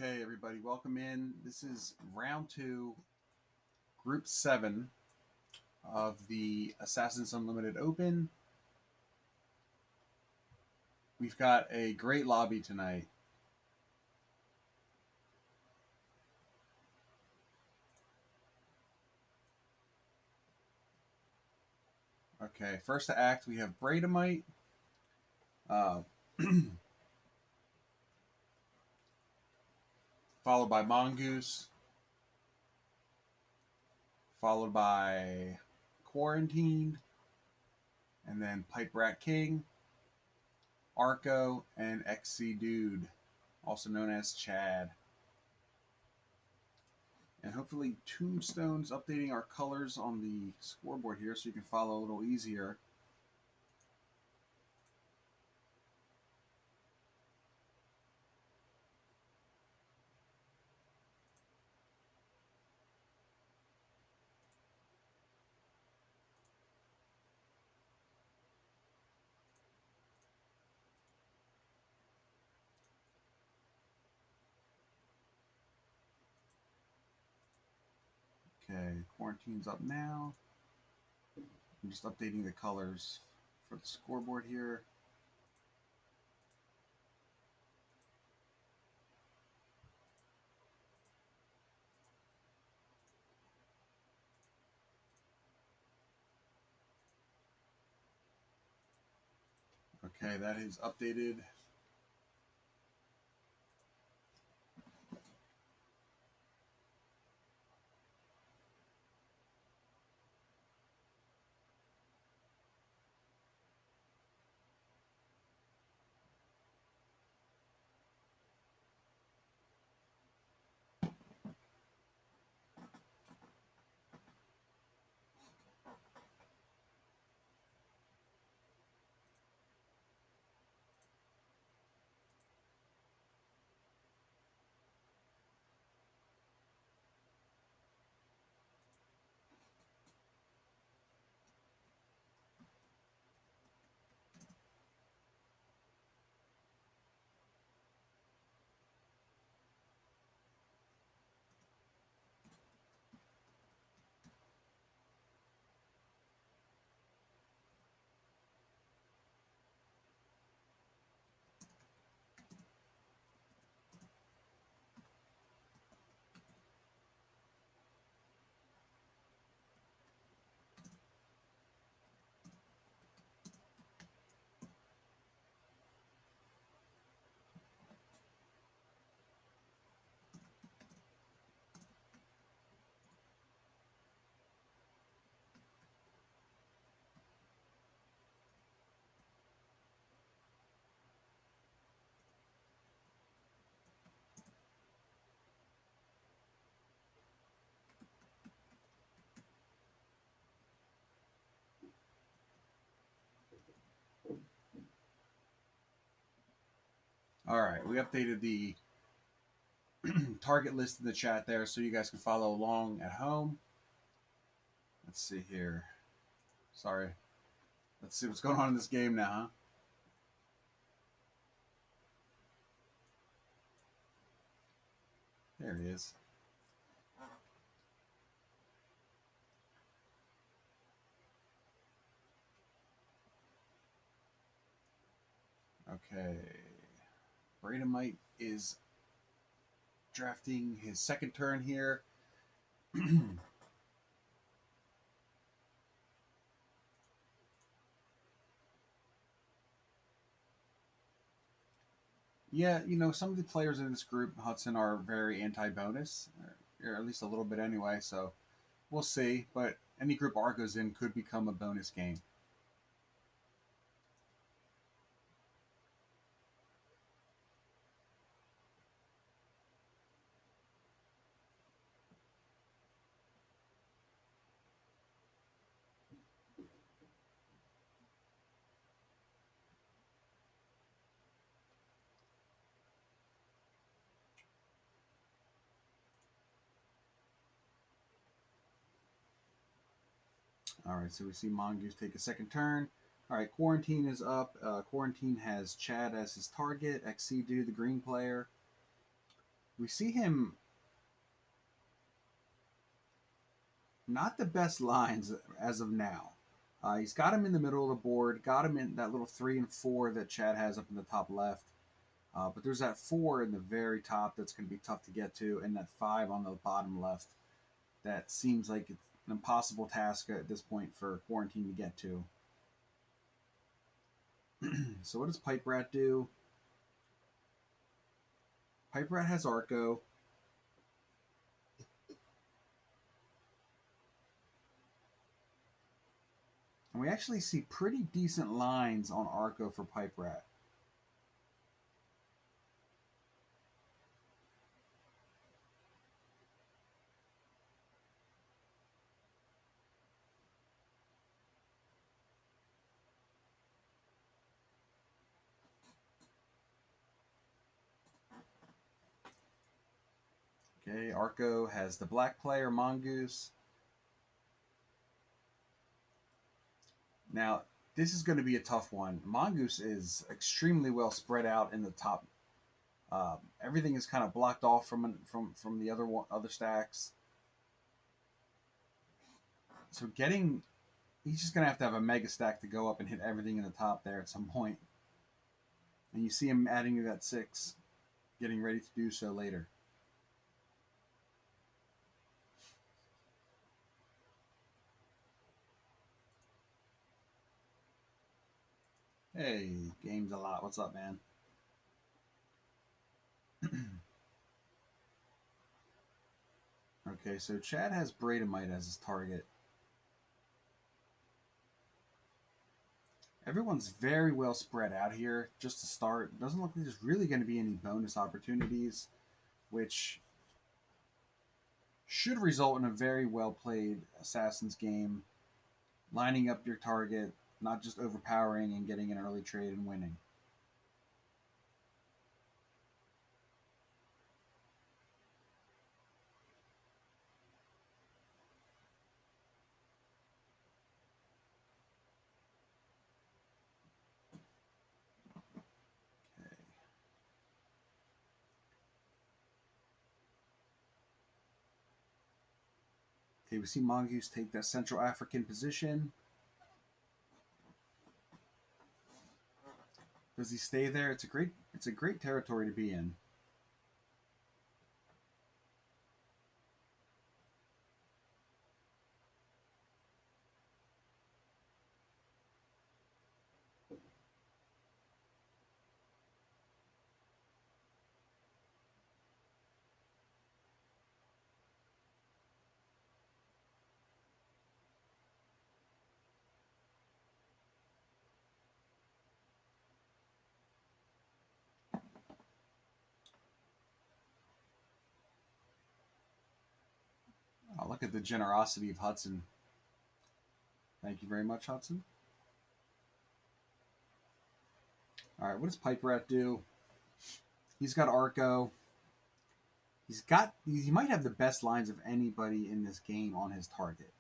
Okay, everybody, welcome in. This is round two, group 7 of the Assassins Unlimited Open. We've got a great lobby tonight. Okay, first to act, we have Bradamite. Uh, followed by Mongoose. Followed by Quarantined. And then Pipe Rat King, Arco, and XC Dude, also known as Chad. And hopefully Tombstone's updating our colors on the scoreboard here so you can follow a little easier. Okay, Quarantine's up now. I'm just updating the colors for the scoreboard here. Okay, that is updated. All right, we updated the target list in the chat there so you guys can follow along at home. Let's see here. Sorry. Let's see what's going on in this game now, huh? There he is. Okay. Bradamite is drafting his second turn here. Yeah, some of the players in this group, Hudson, are very anti-bonus, or at least a little bit anyway, so we'll see. But any group Argo's in could become a bonus game. All right, so we see Mongoose take a second turn. All right, Quarantine is up. Quarantine has Chad as his target. XC Dude, the green player. We see him not the best lines as of now. He's got him in the middle of the board, got him in that little 3 and 4 that Chad has up in the top left. But there's that 4 in the very top that's going to be tough to get to, and that 5 on the bottom left that seems like it's an impossible task at this point for Quarantine to get to. So what does Pipe Rat do? Pipe Rat has Arco. And we actually see pretty decent lines on Arco for Pipe Rat. Okay, Arco has the black player, Mongoose. Now, this is going to be a tough one. Mongoose is extremely well spread out in the top. Everything is kind of blocked off from the other stacks. So he's just going to have a mega stack to go up and hit everything in the top there at some point. And you see him adding to that 6, getting ready to do so later. Hey, Games a lot. What's up, man? Okay, so Chad has Bradomite as his target. Everyone's very well spread out here just to start. Doesn't look like there's really going to be any bonus opportunities, which should result in a very well played Assassin's game, lining up your target, not just overpowering and getting an early trade and winning. Okay. Okay, we see Mongoose take that Central African position. Does he stay there? It's a great territory to be in. Oh, look at the generosity of Hudson. Thank you very much, Hudson. All right, what does Pipe Rat do? He's got Arco. He might have the best lines of anybody in this game on his target.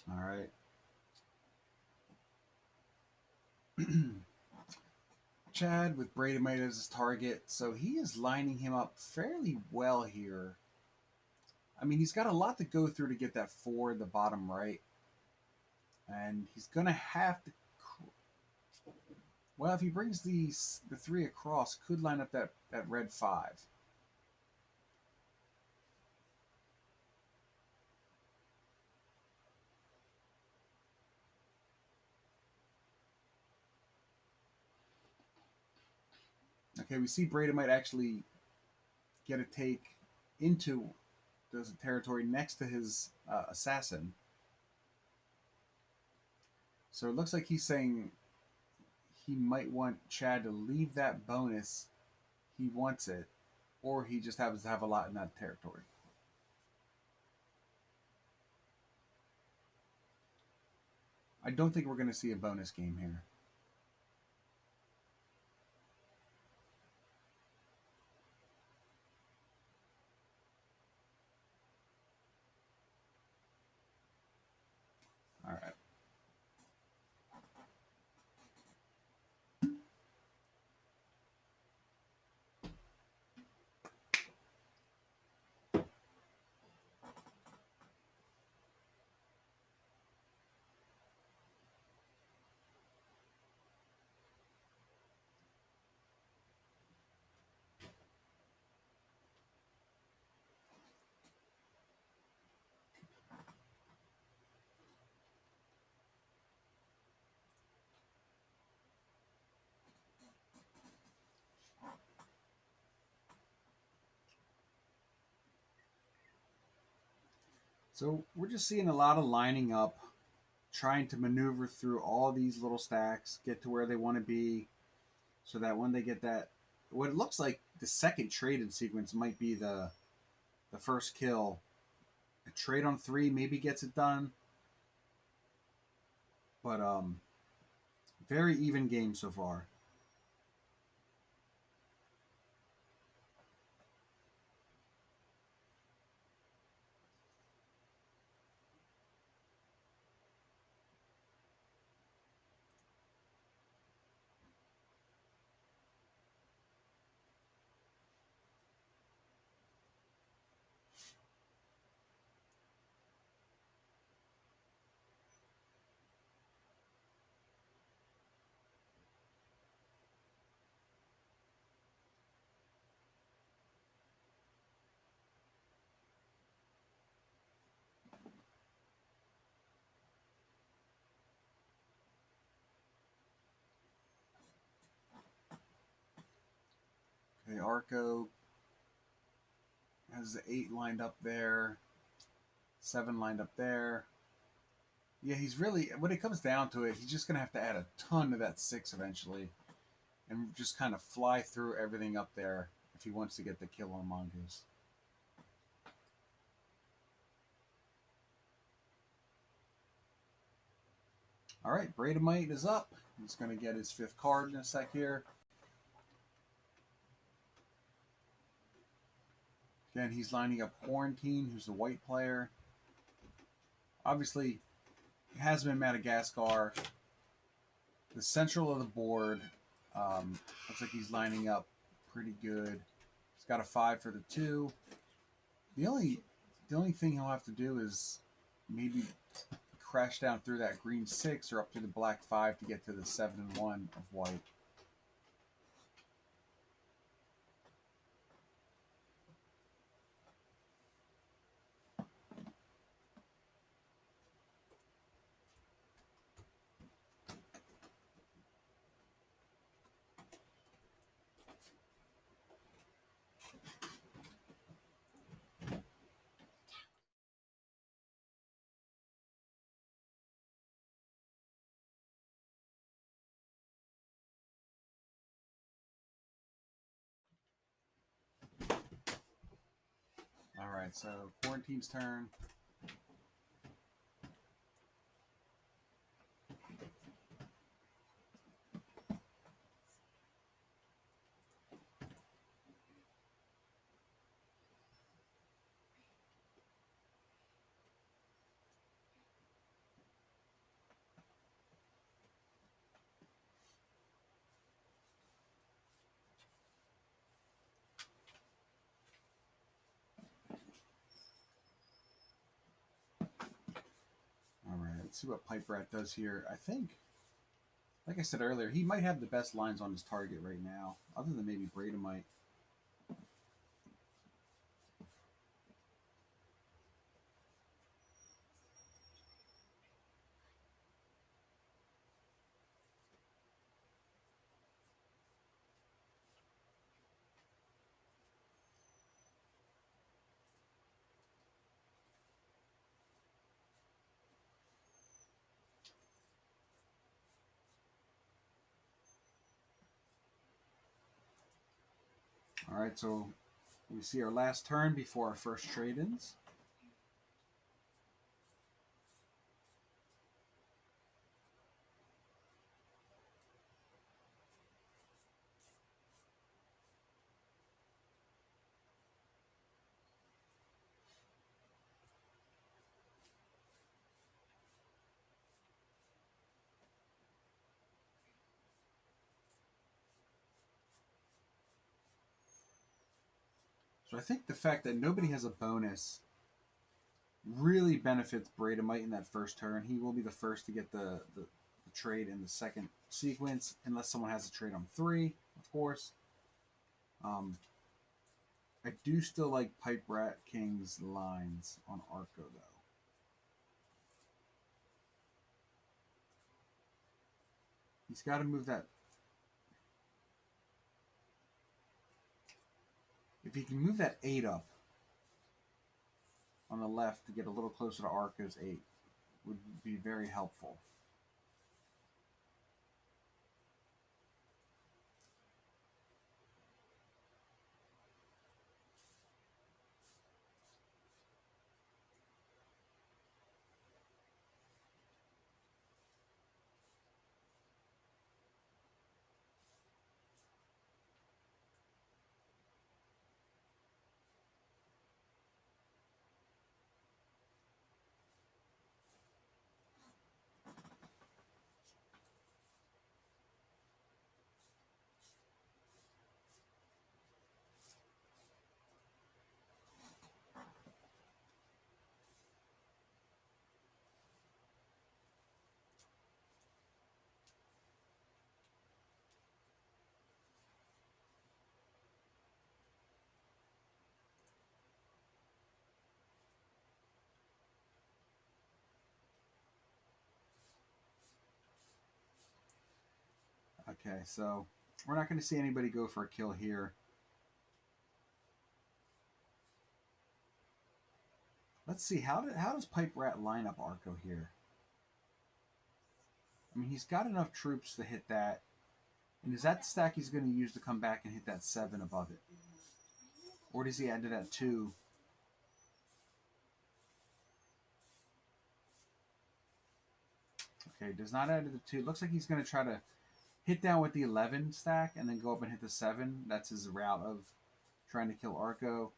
All right. Chad with Bradomite as his target, so he is lining him up fairly well here. I mean, he's got a lot to go through to get that 4 in the bottom right, and he's gonna have to. Well, if he brings the 3 across, could line up that red 5. Okay, we see Breda might actually get a take into the territory next to his assassin. So it looks like he's saying he might want Chad to leave that bonus. He wants it, or he just happens to have a lot in that territory. I don't think we're going to see a bonus game here. All right. So we're just seeing a lot of lining up, trying to maneuver through all these little stacks, get to where they want to be, so that when they get that, what it looks like the second trade in sequence might be the first kill. A trade on 3 maybe gets it done, but very even game so far. Okay, Arco has the 8 lined up there, 7 lined up there. Yeah, he's really, when it comes down to it, he's just going to have to add a ton to that 6 eventually and just kind of fly through everything up there if he wants to get the kill on Mongoose. All right, Bradamite is up. He's going to get his 5th card in a sec here. Again, he's lining up Quarantine, who's the white player. Obviously, it has been Madagascar. The central of the board looks like he's lining up pretty good. He's got a 5 for the 2. The only thing he'll have to do is maybe crash down through that green 6 or up to the black 5 to get to the 7 and 1 of white. All right, so Quarantine's turn. All right, let's see what Pipe Rat does here. I think, like I said earlier, he might have the best lines on his target right now, other than maybe Bradamite. All right, so we see our last turn before our first trade-ins. So I think the fact that nobody has a bonus really benefits Bradamite in that first turn. He will be the first to get the trade in the second sequence, unless someone has a trade on 3, of course. I do still like Pipe Rat King's lines on Arco, though. He's got to move that. If he can move that 8 up on the left to get a little closer to Arco's 8, would be very helpful. Okay, so we're not going to see anybody go for a kill here. Let's see, how does Pipe Rat line up Arco here? I mean, he's got enough troops to hit that. And is that stack he's going to use to come back and hit that 7 above it? Or does he add to that 2? Okay, does not add to the 2. Looks like he's going to try to hit down with the 11 stack and then go up and hit the 7. That's his route of trying to kill Arco.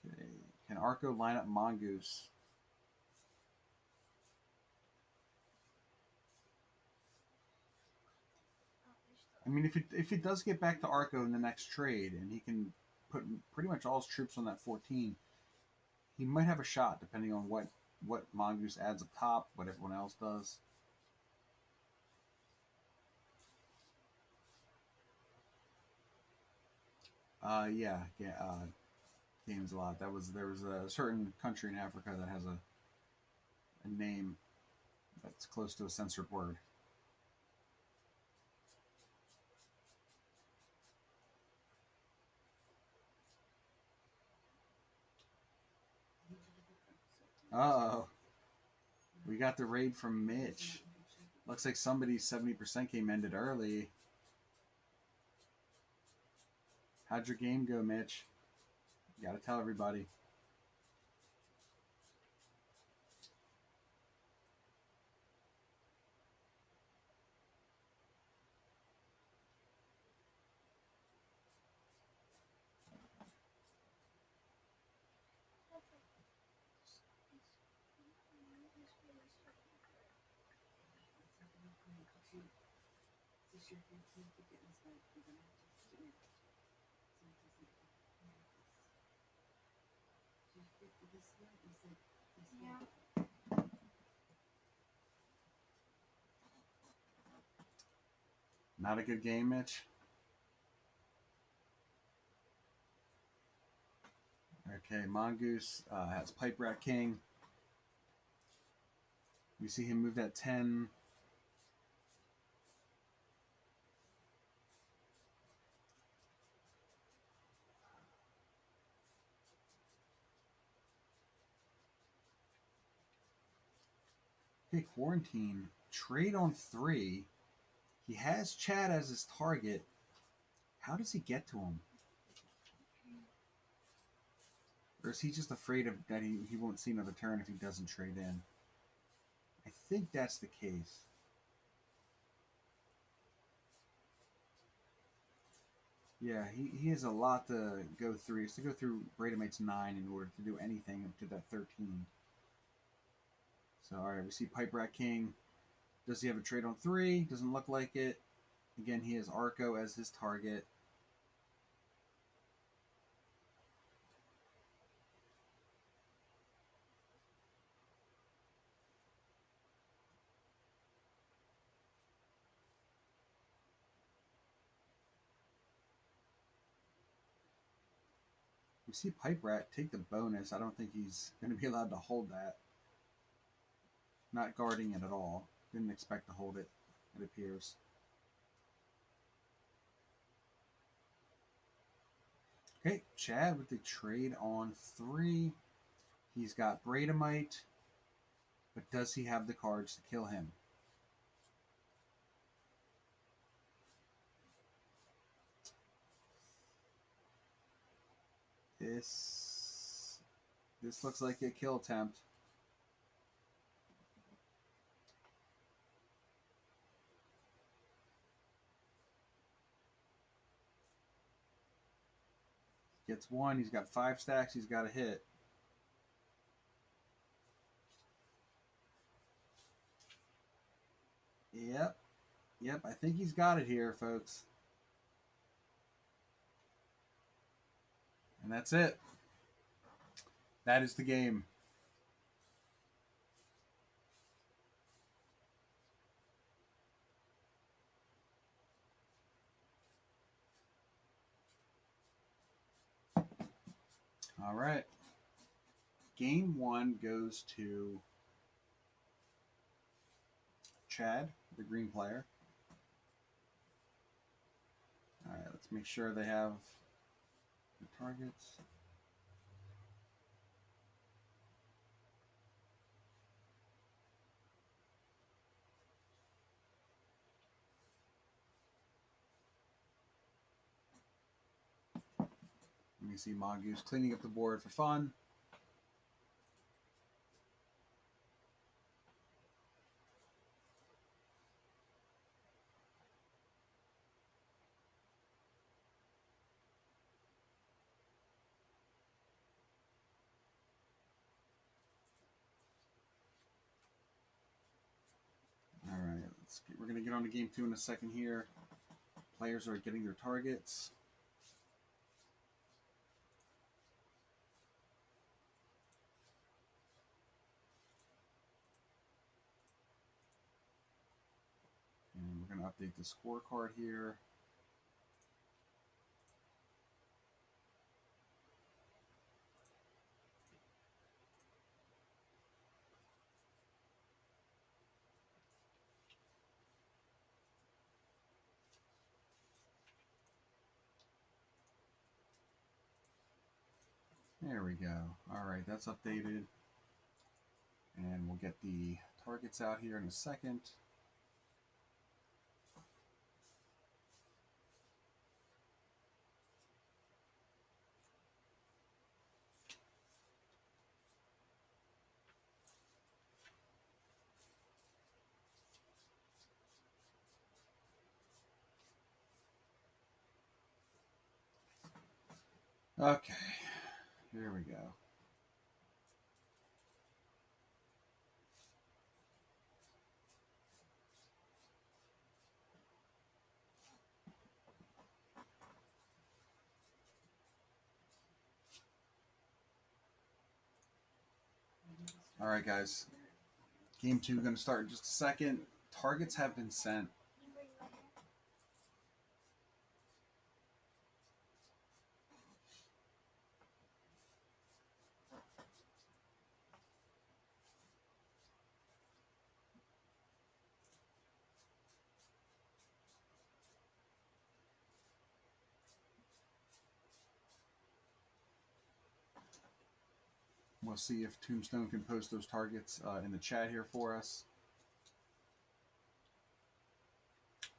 Okay, can Arco line up Mongoose? I mean, if it does get back to Arco in the next trade and he can put pretty much all his troops on that 14, he might have a shot depending on what Mongoose adds up top, what everyone else does. Yeah, games a lot. There was a certain country in Africa that has a name that's close to a censored word. Oh, we got the raid from Mitch. Looks like somebody's 70% game ended early. How'd your game go, Mitch? You gotta tell everybody. Not a good game, Mitch. Okay, Mongoose has Pipe Rat King. We see him move that 10. Okay, Quarantine. Trade on 3. He has Chad as his target. How does he get to him? Or is he just afraid of that he won't see another turn if he doesn't trade in? I think that's the case. Yeah, he has a lot to go through. He has to go through Bradamate's 9 in order to do anything up to that 13. So, alright, we see Pipe Rat King. Does he have a trade on 3? Doesn't look like it. Again, he has Arco as his target. We see Pipe Rat take the bonus. I don't think he's going to be allowed to hold that. Not guarding it at all. Didn't expect to hold it, it appears. Okay, Chad with the trade on 3. He's got Bradamite, but does he have the cards to kill him? This looks like a kill attempt. Gets 1. He's got 5 stacks. He's got a hit. Yep. Yep. I think he's got it here, folks. And that's it. That is the game. All right. Game 1 goes to Chad, the green player. All right, let's make sure they have the targets. Let me see Mongoose cleaning up the board for fun. All right, we're going to get on to game 2 in a second here. Players are getting their targets. And we're going to update the scorecard here. There we go. All right, that's updated. And we'll get the targets out here in a second. Okay, here we go. All right, guys. Game 2 going to start in just a second. Targets have been sent. We'll see if Tombstone can post those targets in the chat here for us.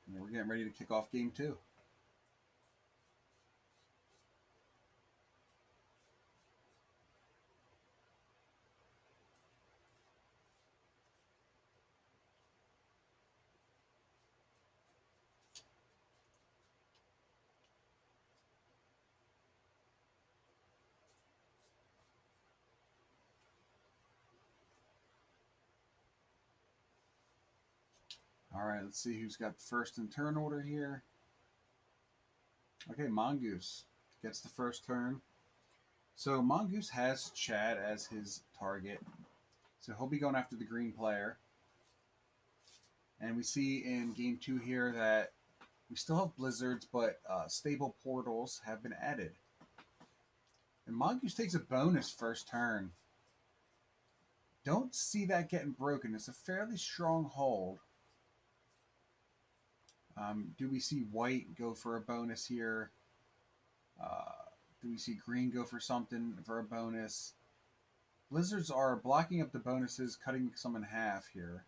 And we're getting ready to kick off game 2. All right, let's see who's got the first in turn order here. Okay, Mongoose gets the first turn. So Mongoose has Chad as his target. So he'll be going after the green player. And we see in game 2 here that we still have blizzards, but stable portals have been added. And Mongoose takes a bonus first turn. Don't see that getting broken. It's a fairly strong hold. Do we see white go for a bonus here? Do we see green go for something for a bonus? Blizzards are blocking up the bonuses, cutting some in half here.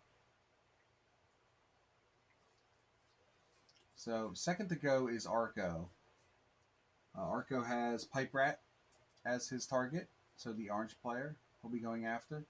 So second to go is Arco. Arco has Pipe Rat as his target, so the orange player will be going after.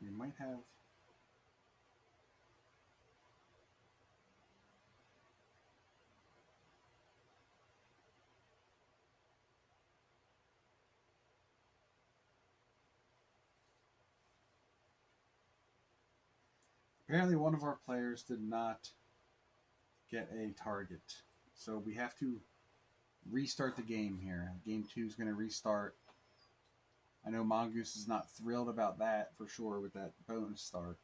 We might have... Apparently one of our players did not get a target. So we have to restart the game here. Game 2 is going to restart. I know Mongoose is not thrilled about that for sure with that bonus start.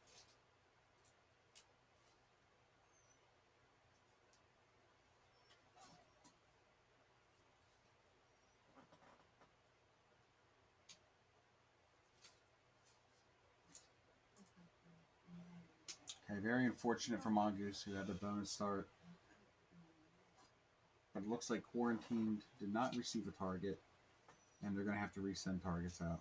Okay, very unfortunate for Mongoose who had the bonus start. But it looks like Quarantined did not receive a target, and they're going to have to resend targets out.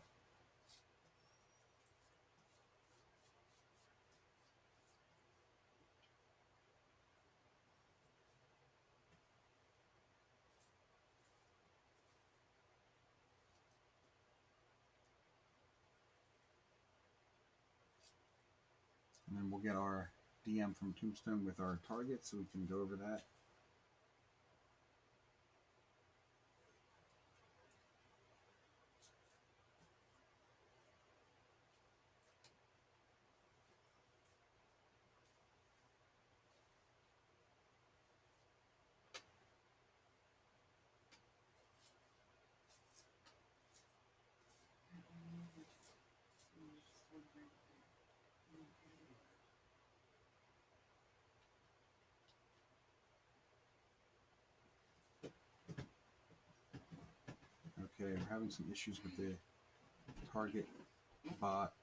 And then we'll get our DM from Tombstone with our targets so we can go over that. Okay, we're having some issues with the target bot.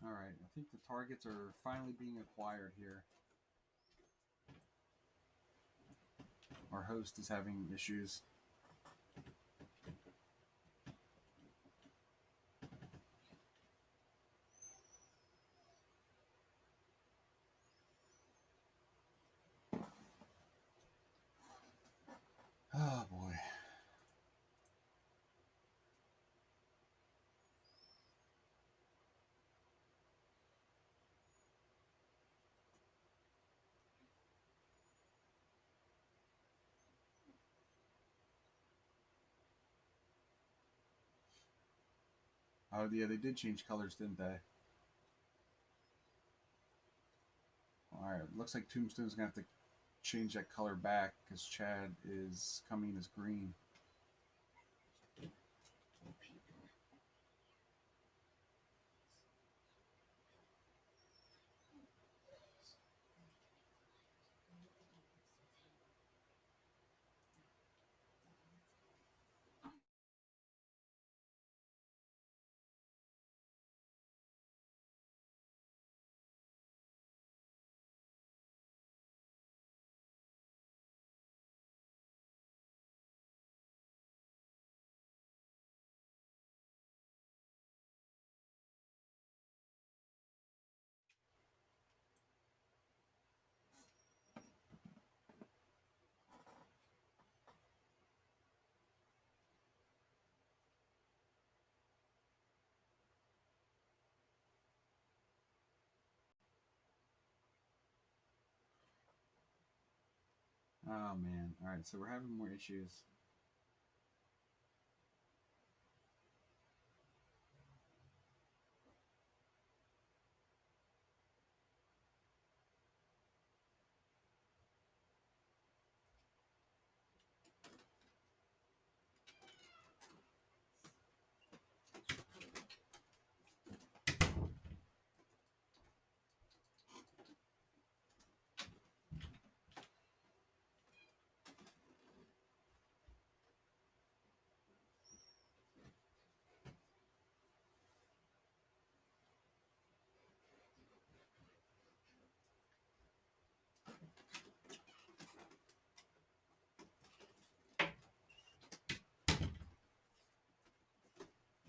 All right, I think the targets are finally being acquired here. Our host is having issues. Oh boy. Oh yeah, they did change colors, didn't they? All right, looks like Tombstone's gonna have to change that color back because Chad is coming as green. Oh man. All right, so we're having more issues.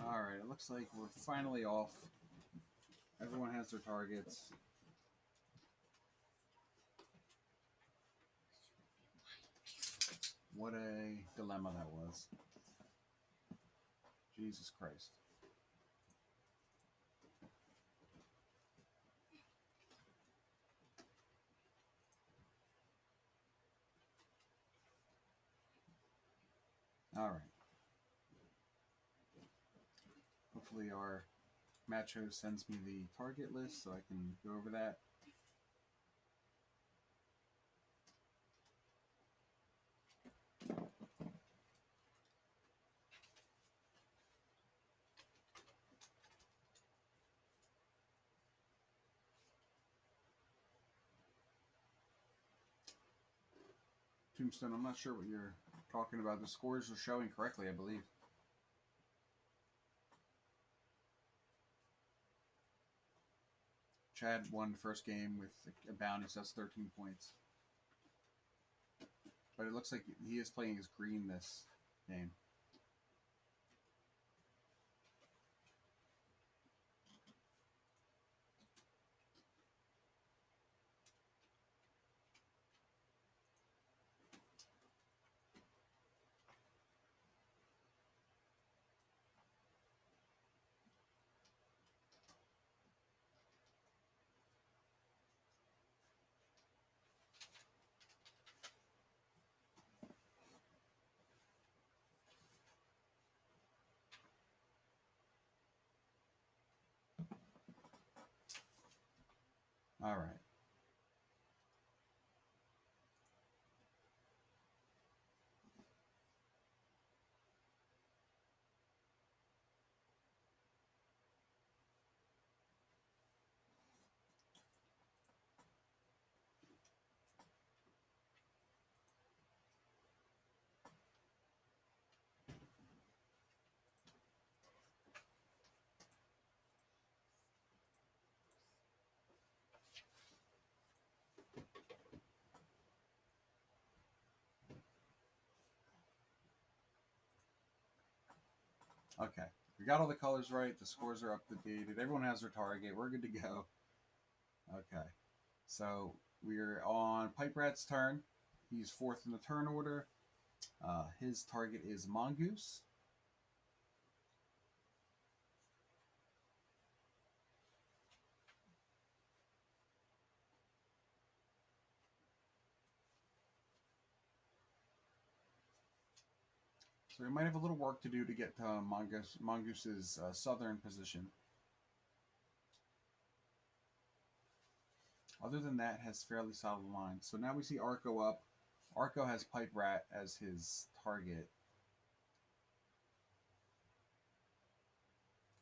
All right, it looks like we're finally off. Everyone has their targets. What a dilemma that was. Jesus Christ. All right. Hopefully our match host sends me the target list so I can go over that. Tombstone, I'm not sure what you're talking about. The scores are showing correctly, I believe. Chad won the first game with a bounty, so that's 13 points. But it looks like he is playing as green this game. All right. Okay. We got all the colors right. The scores are up to date. Everyone has their target. We're good to go. Okay. So we're on Pipe Rat's turn. He's fourth in the turn order. His target is Mongoose. So we might have a little work to do to get to Mongoose's southern position. Other than that, has fairly solid lines. So now we see Arco up. Arco has Pipe Rat as his target.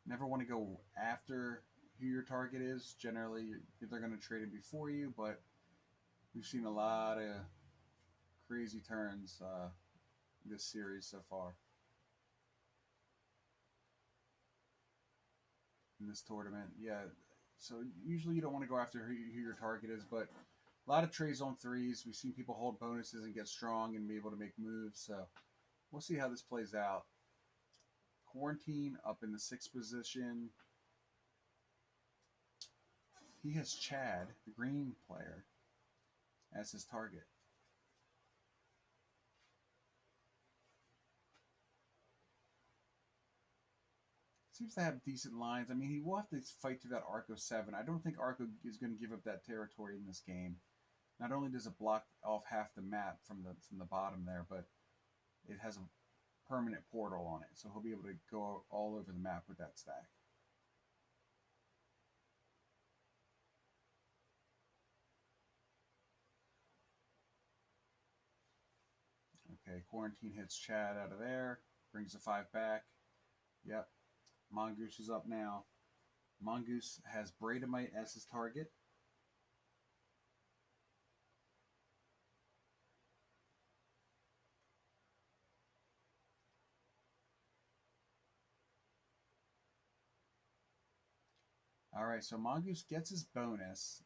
Never want to go after who your target is. Generally, they're going to trade it before you, but we've seen a lot of crazy turns this series so far in this tournament. Yeah, so usually you don't want to go after who your target is, but a lot of trades on threes. We've seen people hold bonuses and get strong and be able to make moves. So we'll see how this plays out. Quarantine up in the sixth position. He has Chad, the green player, as his target. Seems to have decent lines. I mean, he will have to fight through that Arco 7. I don't think Arco is going to give up that territory in this game. Not only does it block off half the map from the bottom there, but it has a permanent portal on it, so he'll be able to go all over the map with that stack. Okay, Quarantine hits Chad out of there, brings the 5 back. Yep, Mongoose is up now. Mongoose has Braidamite as his target. All right, so Mongoose gets his bonus.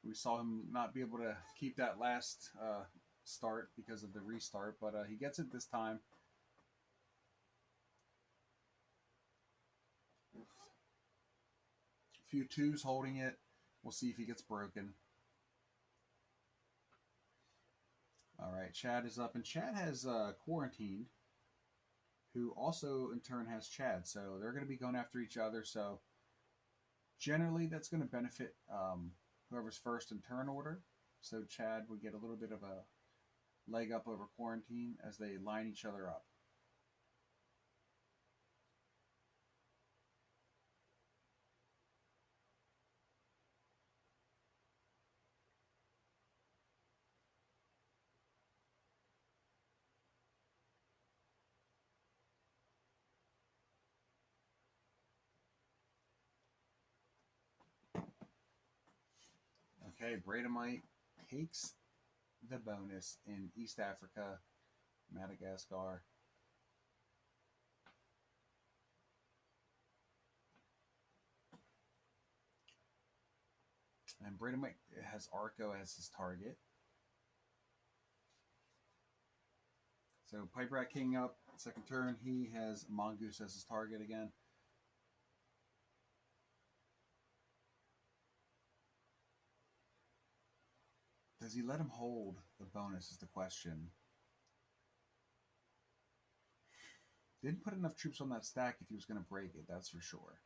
We saw him not be able to keep that last start because of the restart, but he gets it this time. A few twos holding it. We'll see if he gets broken. All right, Chad is up, and Chad has Quarantined, who also in turn has Chad. So they're going to be going after each other. So generally, that's going to benefit whoever's first in turn order. So Chad would get a little bit of a leg up over Quarantine as they line each other up. Okay, Braidamite takes the bonus in East Africa, Madagascar. And Braidamite has Arco as his target. So Pipe Rat King up, second turn. He has Mongoose as his target again. Does he let him hold the bonus is the question. Didn't put enough troops on that stack if he was going to break it, that's for sure.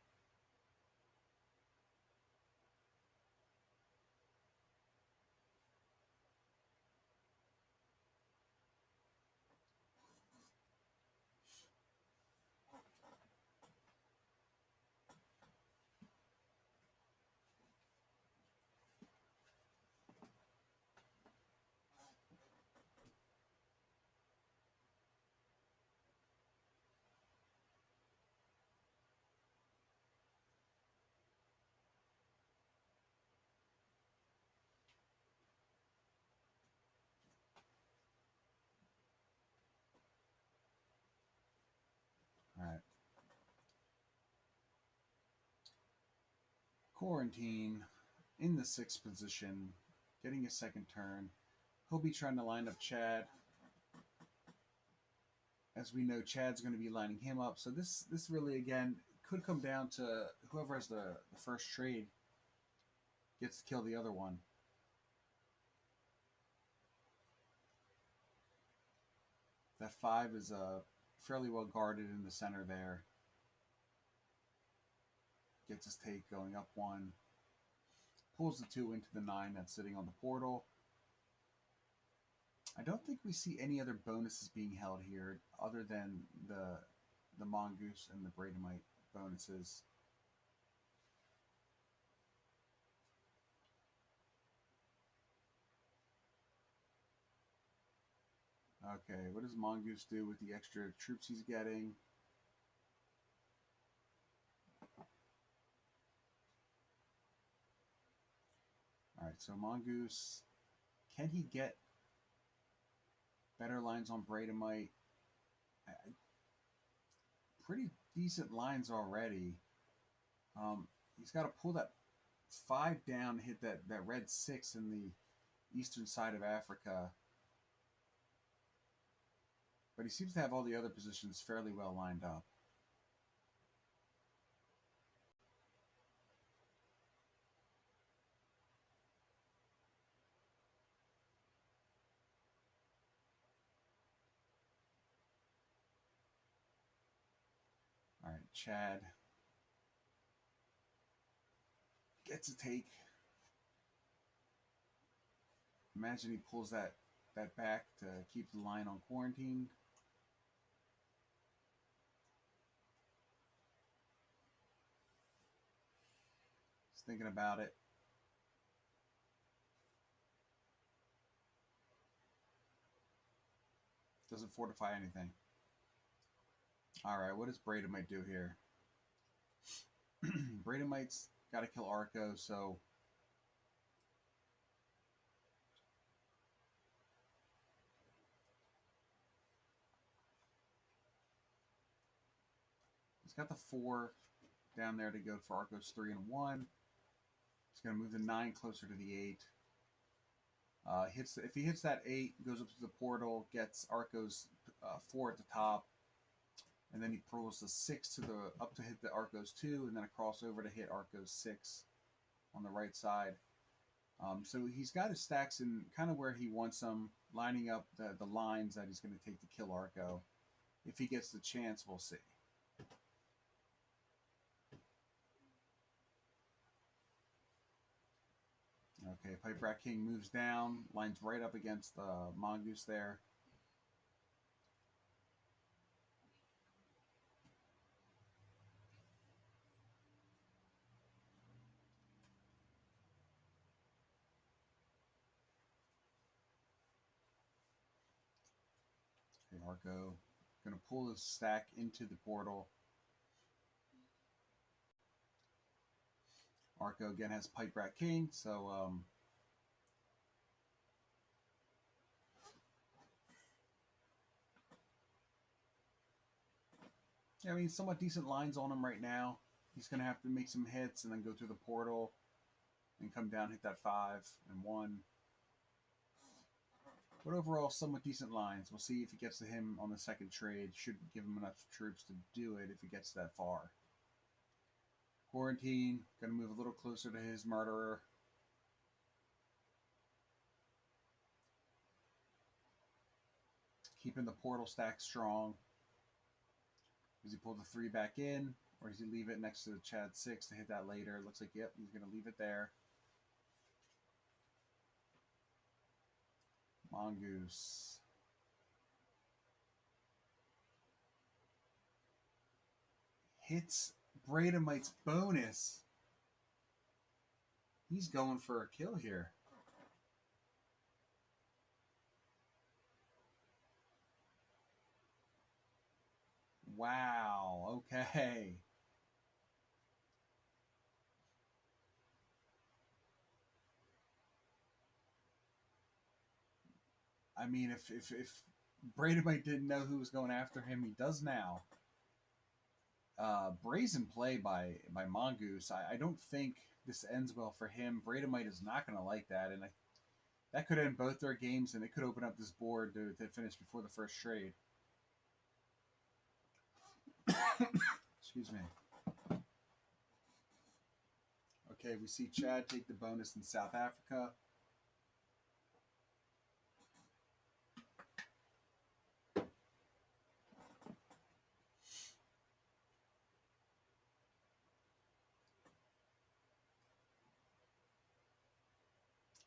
All right. Quarantine in the sixth position, getting a second turn. He'll be trying to line up Chad As we know, Chad's going to be lining him up. So this really, again, could come down to whoever has the first trade gets to kill the other one. That 5 is fairly well guarded in the center there. Gets his take going up 1. Pulls the 2 into the 9 that's sitting on the portal. I don't think we see any other bonuses being held here other than the Mongoose and the Bradomite bonuses. Okay, what does Mongoose do with the extra troops he's getting? Alright, so Mongoose, can he get better lines on Bradomite? Pretty decent lines already. He's got to pull that 5 down, hit that red 6 in the eastern side of Africa. But he seems to have all the other positions fairly well lined up. All right, Chad gets a take. Imagine he pulls that back to keep the line on quarantine. Just thinking about it. Doesn't fortify anything. All right, what does Bradomite do here? Bradomite's got to kill Arco, so he's got the 4 down there to go for Arco's 3 and 1. He's going to move the 9 closer to the 8. If he hits that 8, goes up to the portal, gets Arco's 4 at the top, and then he pulls the 6 to the up to hit the Arco's 2, and then a crossover to hit Arco's 6 on the right side. So he's got his stacks in kind of where he wants them, lining up the lines that he's going to take to kill Arco. If he gets the chance, we'll see. Okay, Pipe Rat King moves down, lines right up against the Mongoose there. Okay, Arco going to pull his stack into the portal. Arco again has Pipe Rat King, so yeah, I mean, somewhat decent lines on him right now. He's going to have to make some hits and then go through the portal and come down, hit that 5 and 1. But overall, somewhat decent lines. We'll see if he gets to him on the second trade. Should give him enough troops to do it if he gets that far. Quarantine, going to move a little closer to his murderer. Keeping the portal stack strong. Does he pull the 3 back in? Or does he leave it next to the Chad 6 to hit that later? Looks like, yep, he's going to leave it there. Mongoose. Hits Bradomite's bonus. He's going for a kill here. Wow, okay. I mean, if Bradomite didn't know who was going after him, he does now. Brazen play by Mongoose. I don't think this ends well for him. Bradomite is not going to like that, and that could end both their games, and it could open up this board to finish before the first trade. Excuse me. Okay, we see Chad take the bonus in South Africa.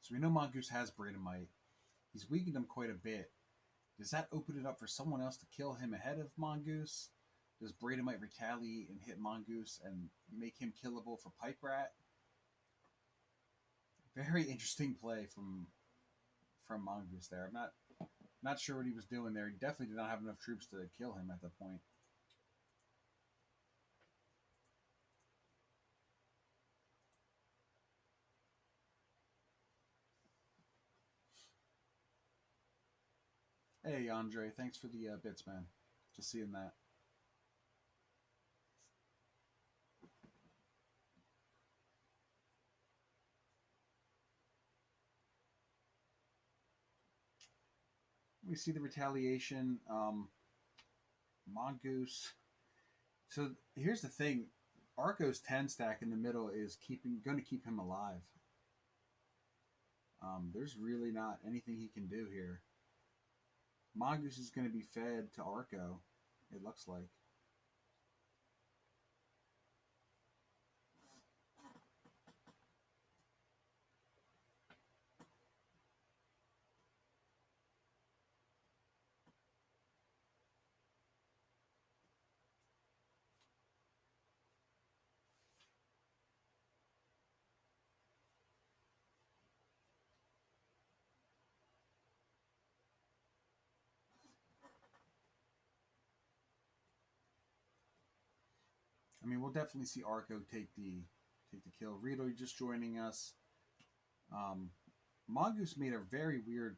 So we know Mongoose has Bradomite. He's weakened him quite a bit. Does that open it up for someone else to kill him ahead of Mongoose? Does Bradomite retaliate and hit Mongoose and make him killable for Pipe Rat? Very interesting play from Mongoose there. I'm not sure what he was doing there. He definitely did not have enough troops to kill him at that point. Hey, Andre, thanks for the bits, man. Just seeing that. We see the retaliation. Mongoose. So here's the thing. Arco's 10 stack in the middle is going to keep him alive. There's really not anything he can do here. Mongoose is going to be fed to Arco, it looks like. I mean, we'll definitely see Arco take the kill. Rito just joining us. Mongoose made a very weird,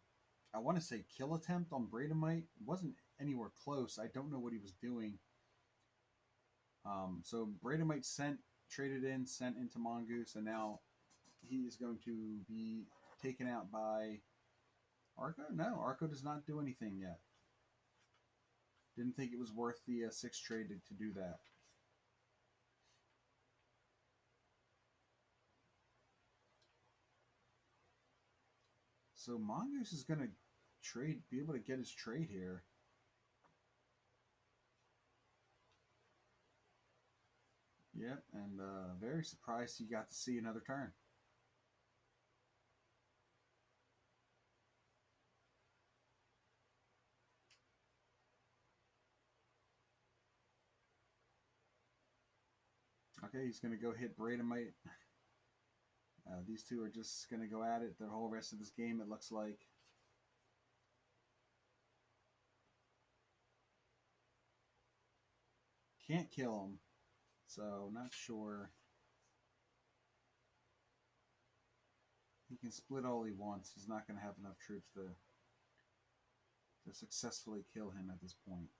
I want to say, kill attempt on Bradomite. It wasn't anywhere close. I don't know what he was doing. So Bradomite traded in, sent into Mongoose, and now he is going to be taken out by Arco. No, Arco does not do anything yet. Didn't think it was worth the 6 trade to do that. So Mongoose is going to be able to get his trade here. Yep, and very surprised he got to see another turn. Okay, he's going to go hit Bradomite. These two are just going to go at it the whole rest of this game, it looks like. Can't kill him, so not sure. He can split all he wants. He's not going to have enough troops to successfully kill him at this point.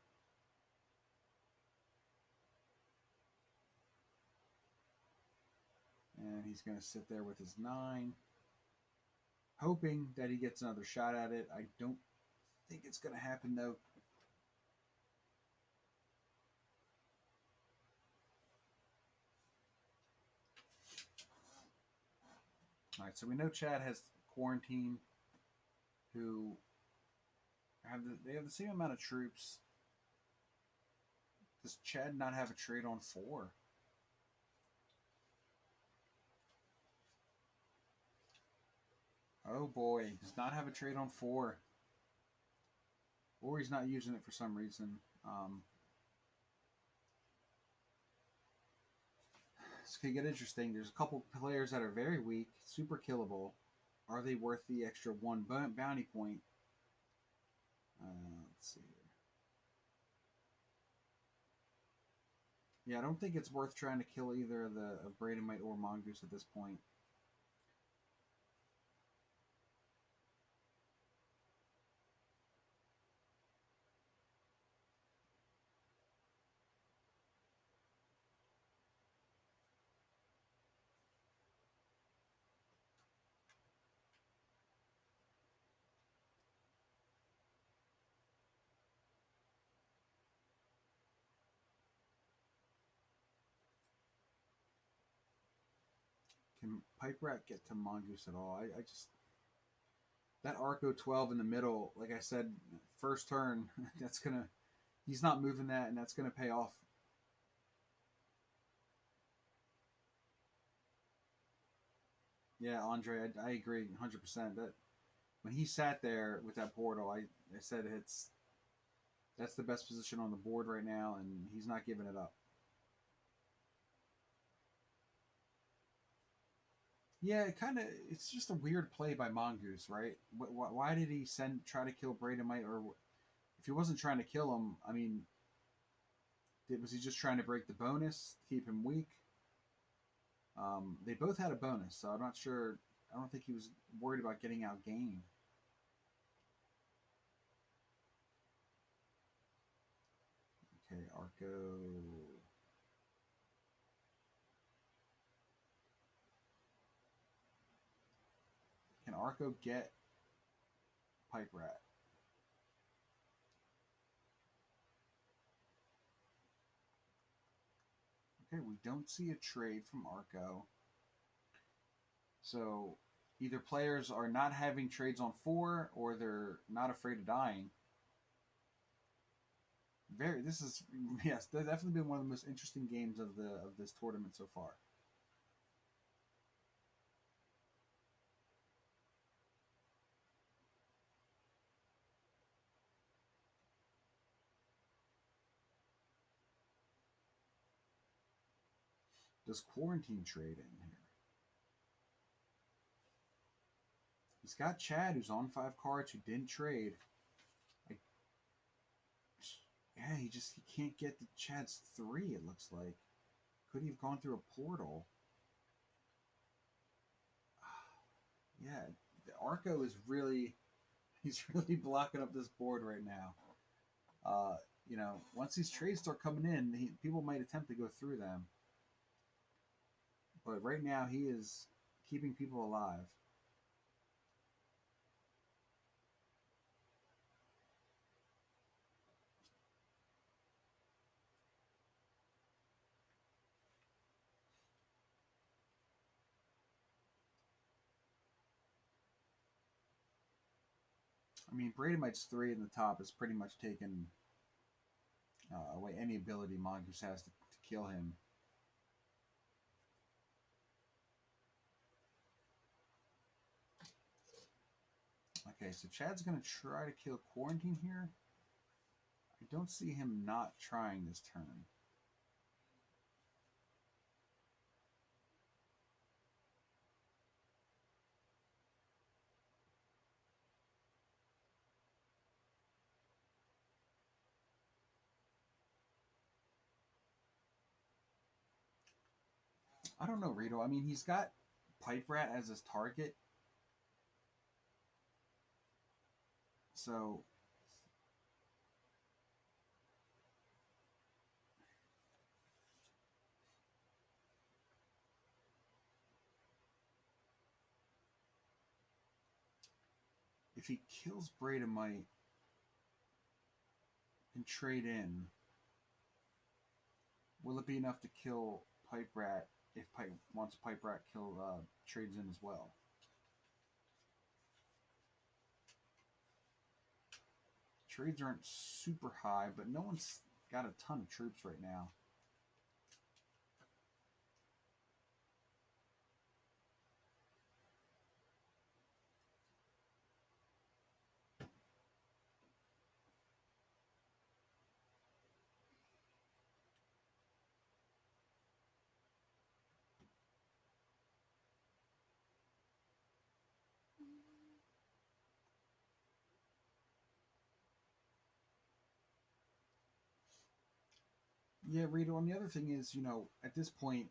And he's going to sit there with his 9, hoping that he gets another shot at it. I don't think it's going to happen, though. All right, so we know Chad has Quarantine, who they have the same amount of troops. Does Chad not have a trade on 4? Oh boy, does not have a trade on 4. Or he's not using it for some reason. This could get interesting. There's a couple players that are very weak, super killable. Are they worth the extra 1 bounty point? Let's see here. Yeah, I don't think it's worth trying to kill either of Bradomite or Mongoose at this point. Can Pipe Rat get to Mongoose at all? I just that Arco 12 in the middle, like I said, first turn, that's gonna he's not moving that, and that's gonna pay off. Yeah, Andre, I agree 100%. That when he sat there with that portal, I said that's the best position on the board right now, and he's not giving it up. Yeah, it's just a weird play by Mongoose, right? Why did he try to kill Bradomite, or if he wasn't trying to kill him, I mean, was he just trying to break the bonus, keep him weak? They both had a bonus, so I'm not sure. I don't think he was worried about getting outgained. Okay, Arco. Can Arco get Pipe Rat? Okay, we don't see a trade from Arco. So either players are not having trades on 4 or they're not afraid of dying. This is yes, that's definitely been one of the most interesting games of this tournament so far. Does Quarantine trade in here? He's got Chad, who's on 5 cards, who didn't trade. Like, yeah, he can't get the Chad's 3. It looks like could he have gone through a portal? Yeah, the Arco is really he's really blocking up this board right now. Uh, once these trades start coming in, people might attempt to go through them, but right now he is keeping people alive. I mean, Bradomite's 3 in the top is pretty much taken away any ability Mongoose has to kill him. Okay, so Chad's going to try to kill Quarantine here. I don't see him not trying this turn. I don't know, Rito. I mean, he's got Pipe Rat as his target. So if he kills Bradomite and trade in, will it be enough to kill Pipe Rat if Pipe wants Pipe Rat kill trades in as well? Trades aren't super high, but no one's got a ton of troops right now. Yeah, Rito. And the other thing is, at this point,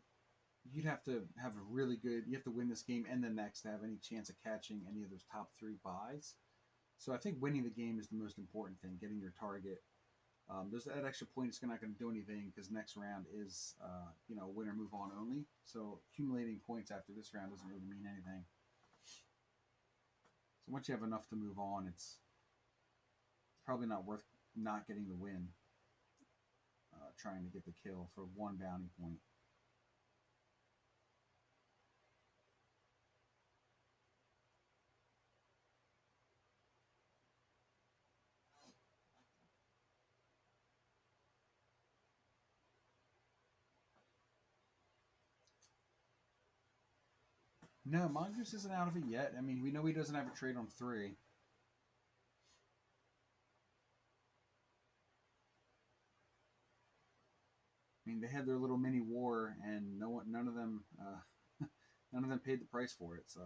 you'd have to have a really good. You have to win this game and the next to have any chance of catching any of those top 3 buys. So I think winning the game is the most important thing. Getting your target. There's that extra point. It's not going to do anything because next round is, winner move on only. So accumulating points after this round doesn't really mean anything. So once you have enough to move on, it's probably not worth not getting the win. Trying to get the kill for 1 bounty point. No, Mongoose isn't out of it yet. I mean, we know he doesn't have a trade on 3. I mean, they had their little mini war, and none of them, none of them paid the price for it. So,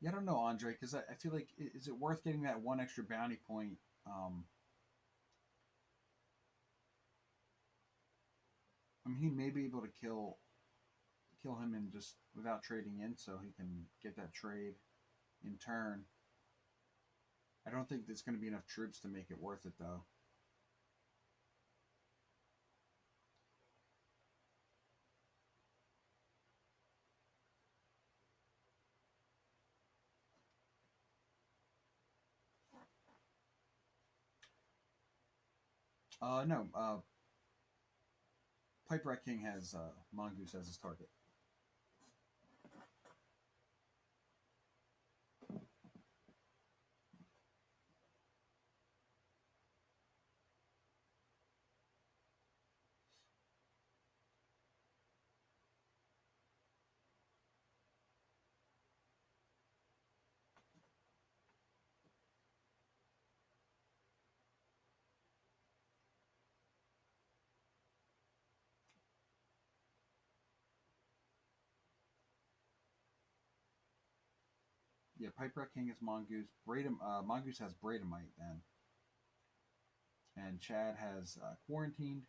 yeah, I don't know, Andre, because I feel like is it worth getting that one extra bounty point? Um, I mean, he may be able to kill him and just without trading in, so he can get that trade in turn. I don't think there's going to be enough troops to make it worth it, though. No. Pipe Rat King has Mongoose as his target. Yeah, Pipe Rat King is Mongoose. Mongoose has Bradamite then, and Chad has Quarantined.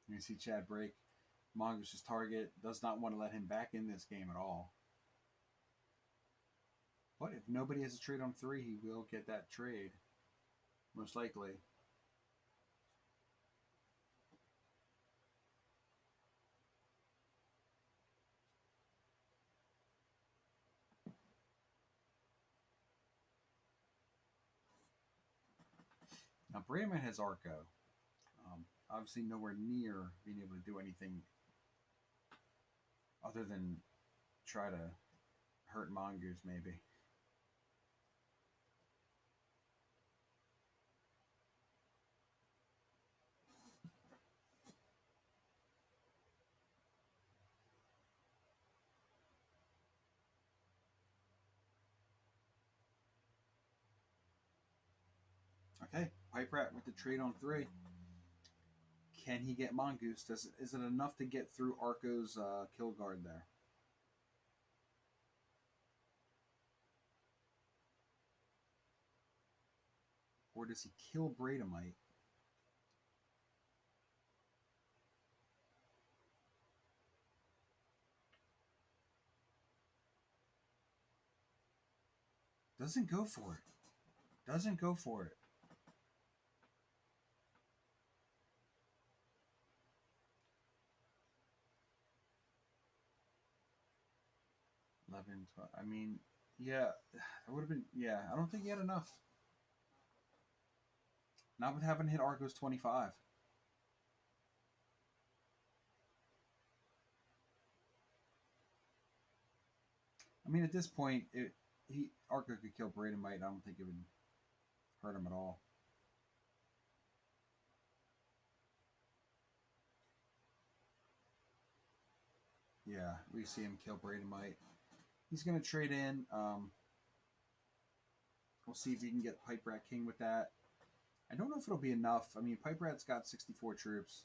You see Chad break. Mongoose's target does not want to let him back in this game at all. But if nobody has a trade on 3, he will get that trade, most likely. Now, Bradamite has Arco. Obviously, nowhere near being able to do anything other than try to hurt Mongoose, maybe. Okay, Pipe Rat with the trade on 3. Can he get Mongoose? Is it enough to get through Arco's kill guard there? Or does he kill Bradamite? Doesn't go for it. Doesn't go for it. 11, 12. I mean, yeah, it would have been. Yeah, I don't think he had enough. Not with having hit Arco's 25. I mean, at this point, Arco could kill Bradamite. I don't think it would hurt him at all. Yeah, we see him kill Bradamite. He's going to trade in. We'll see if he can get Pipe Rat King with that. I don't know if it'll be enough. I mean, Pipe Rat's got 64 troops.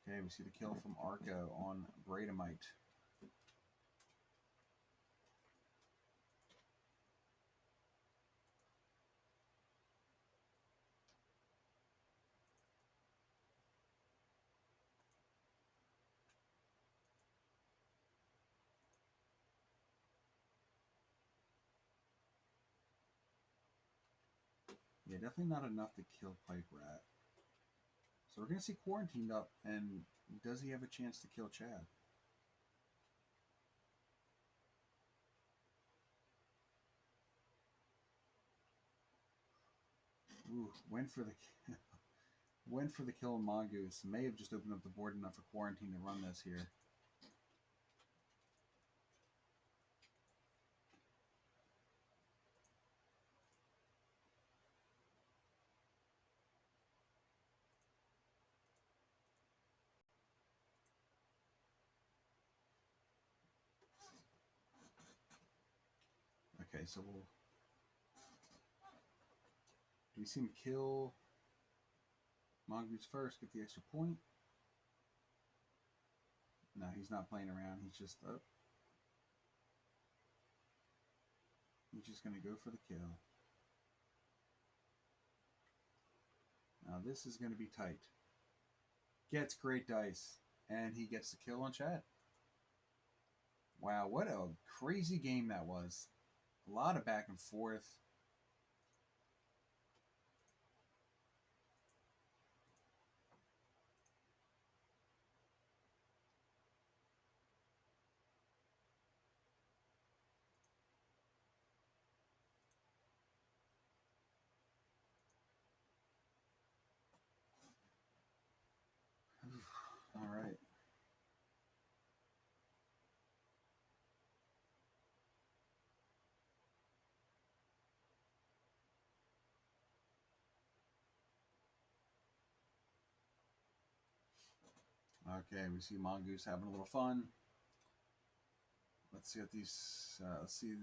Okay, we see the kill from Arco on Bradamite. Yeah, definitely not enough to kill Pipe Rat. So we're going to see Quarantined up, and does he have a chance to kill Chad? Ooh, went for the kill on Mongoose. May have just opened up the board enough for Quarantine to run this here. Okay, so we'll... Do we see him kill Mongoose first, get the extra point? No, he's not playing around. He's just up. He's just going to go for the kill. Now this is going to be tight. Gets great dice, and he gets the kill on Chad. Wow, what a crazy game that was. A lot of back and forth. All right. Okay, we see Mongoose having a little fun. Let's see what these. Let's see if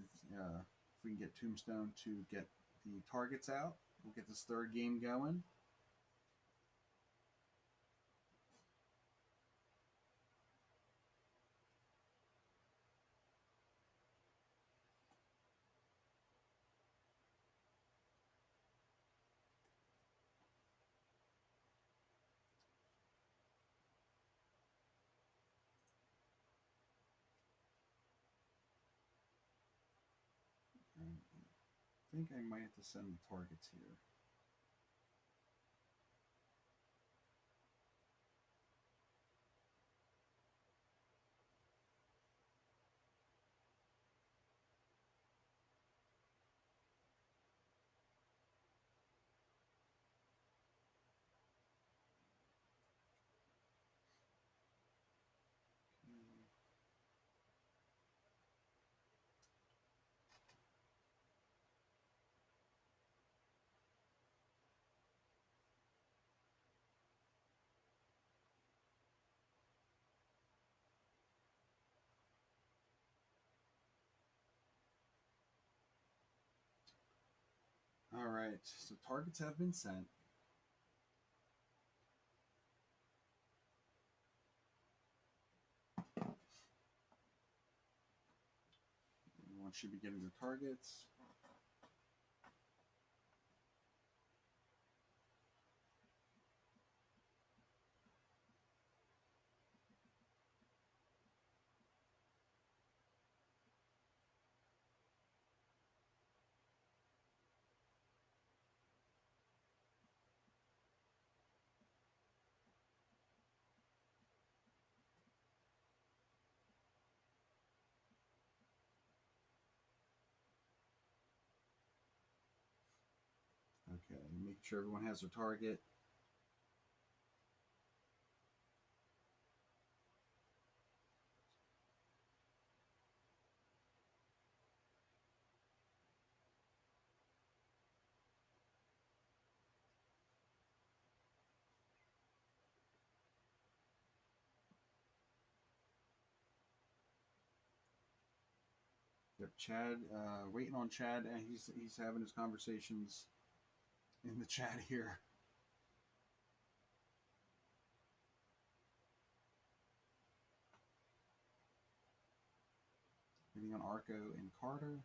we can get Tombstone to get the targets out. We'll get this third game going. I think I might have to send the targets here. All right, so targets have been sent. Everyone should be getting their targets. Okay, make sure everyone has their target. Yep, Chad, waiting on Chad, and he's having his conversations in the chat here. Waiting on Arco and Carter.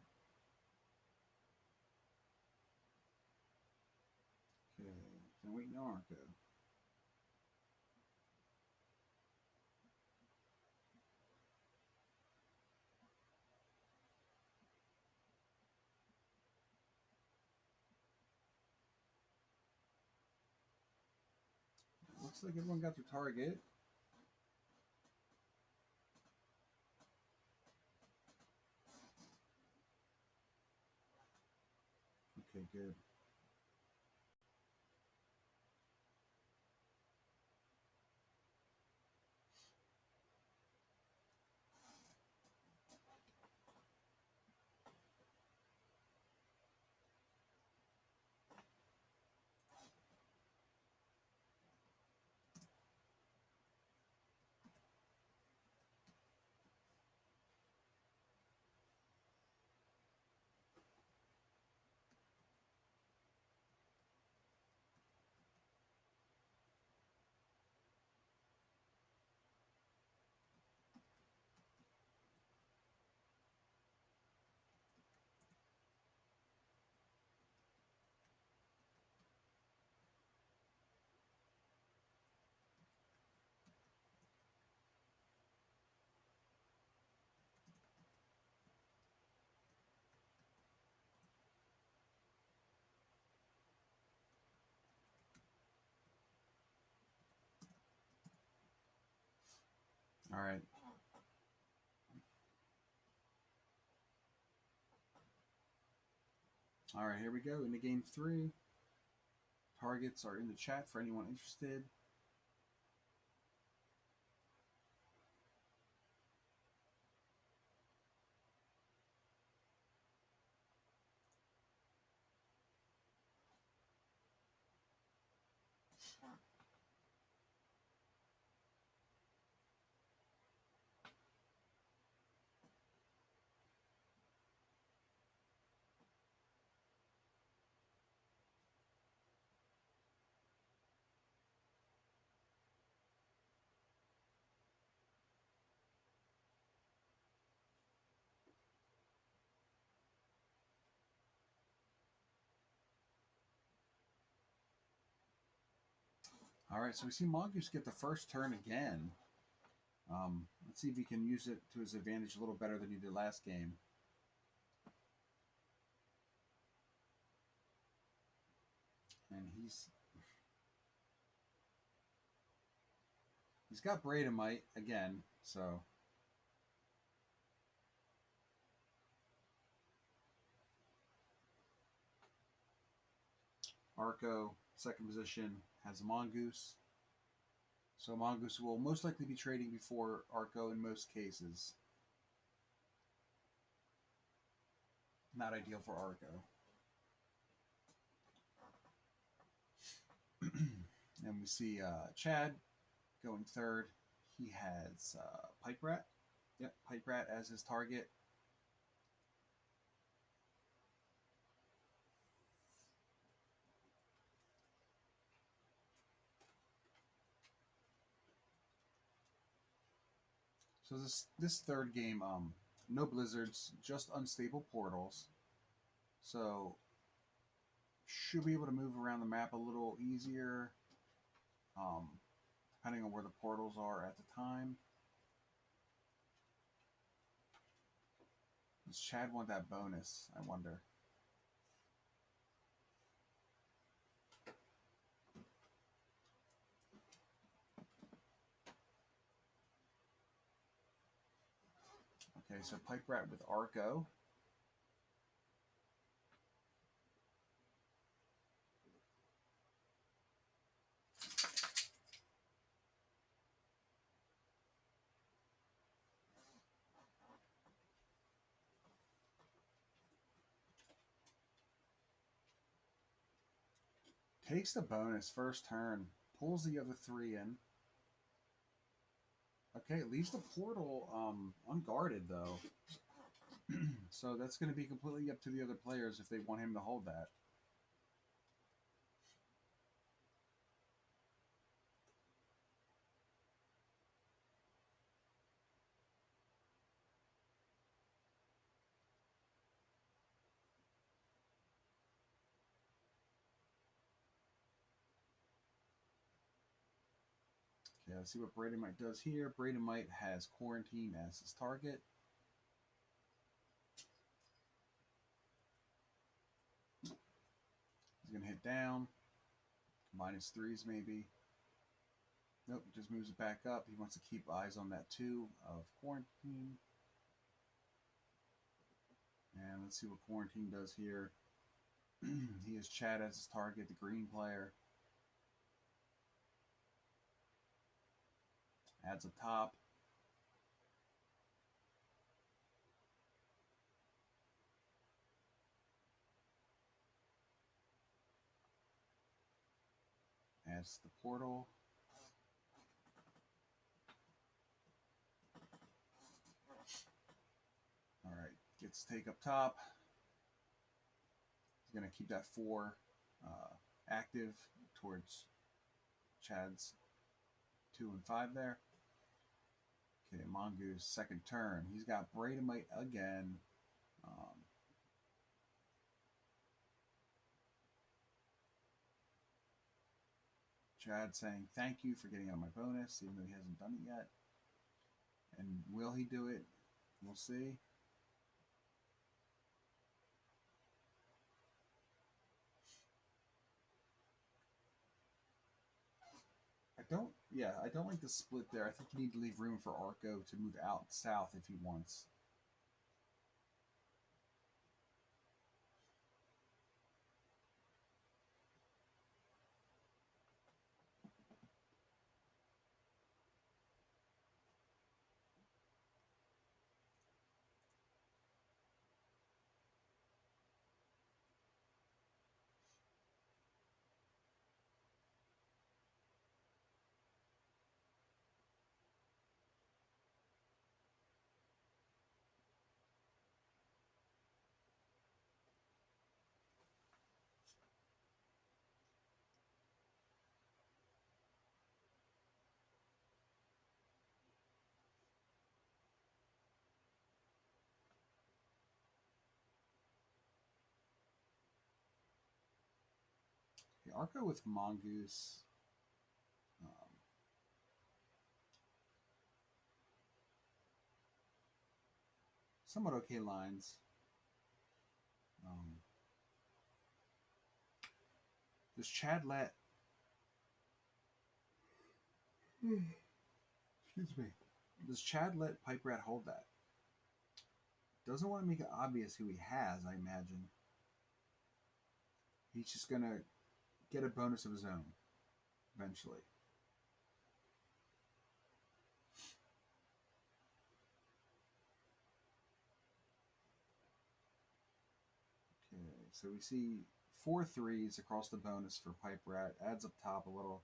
Okay, so waiting on Arco. looks like everyone got their target. Okay, good. All right. All right, here we go. Into game 3. Targets are in the chat for anyone interested. All right, so we see Mongoose get the first turn again. Let's see if he can use it to his advantage a little better than he did last game. And he's got Braidamite again, so Arco, second position, has a Mongoose. So Mongoose will most likely be trading before Arco in most cases. Not ideal for Arco. And we see Chad going third. He has Pipe Rat. Yep, Pipe Rat as his target. So this third game, no blizzards, just unstable portals. So should be able to move around the map a little easier, depending on where the portals are at the time. Does Chad want that bonus? I wonder. Okay, so Pipe Rat with Arco. Takes the bonus first turn. Pulls the other 3 in. Okay, leaves the portal unguarded though. So that's going to be completely up to the other players if they want him to hold that. Okay, let's see what Braidamite does here. Braidamite has Quarantine as his target. He's going to hit down. -3s maybe. Nope, just moves it back up. He wants to keep eyes on that 2 of Quarantine. And let's see what Quarantine does here. He has Chad as his target, the green player. Adds a top. Adds the portal. Alright, gets take up top. He's going to keep that 4 active towards Chad's 2 and 5 there. Okay, Mongoose, second turn. He's got Braidamite again. Chad saying thank you for getting out my bonus, even though he hasn't done it yet. And will he do it? We'll see. I don't like the split there. I think you need to leave room for Arco to move out south if he wants. Okay, Arco with Mongoose. Somewhat okay lines. Does Chad let... Excuse me. Does Chad let Pipe Rat hold that? Doesn't want to make it obvious who he has, I imagine. He's just going to get a bonus of his own, eventually. Okay, so we see 4 threes across the bonus for Pipe Rat. Adds up top a little.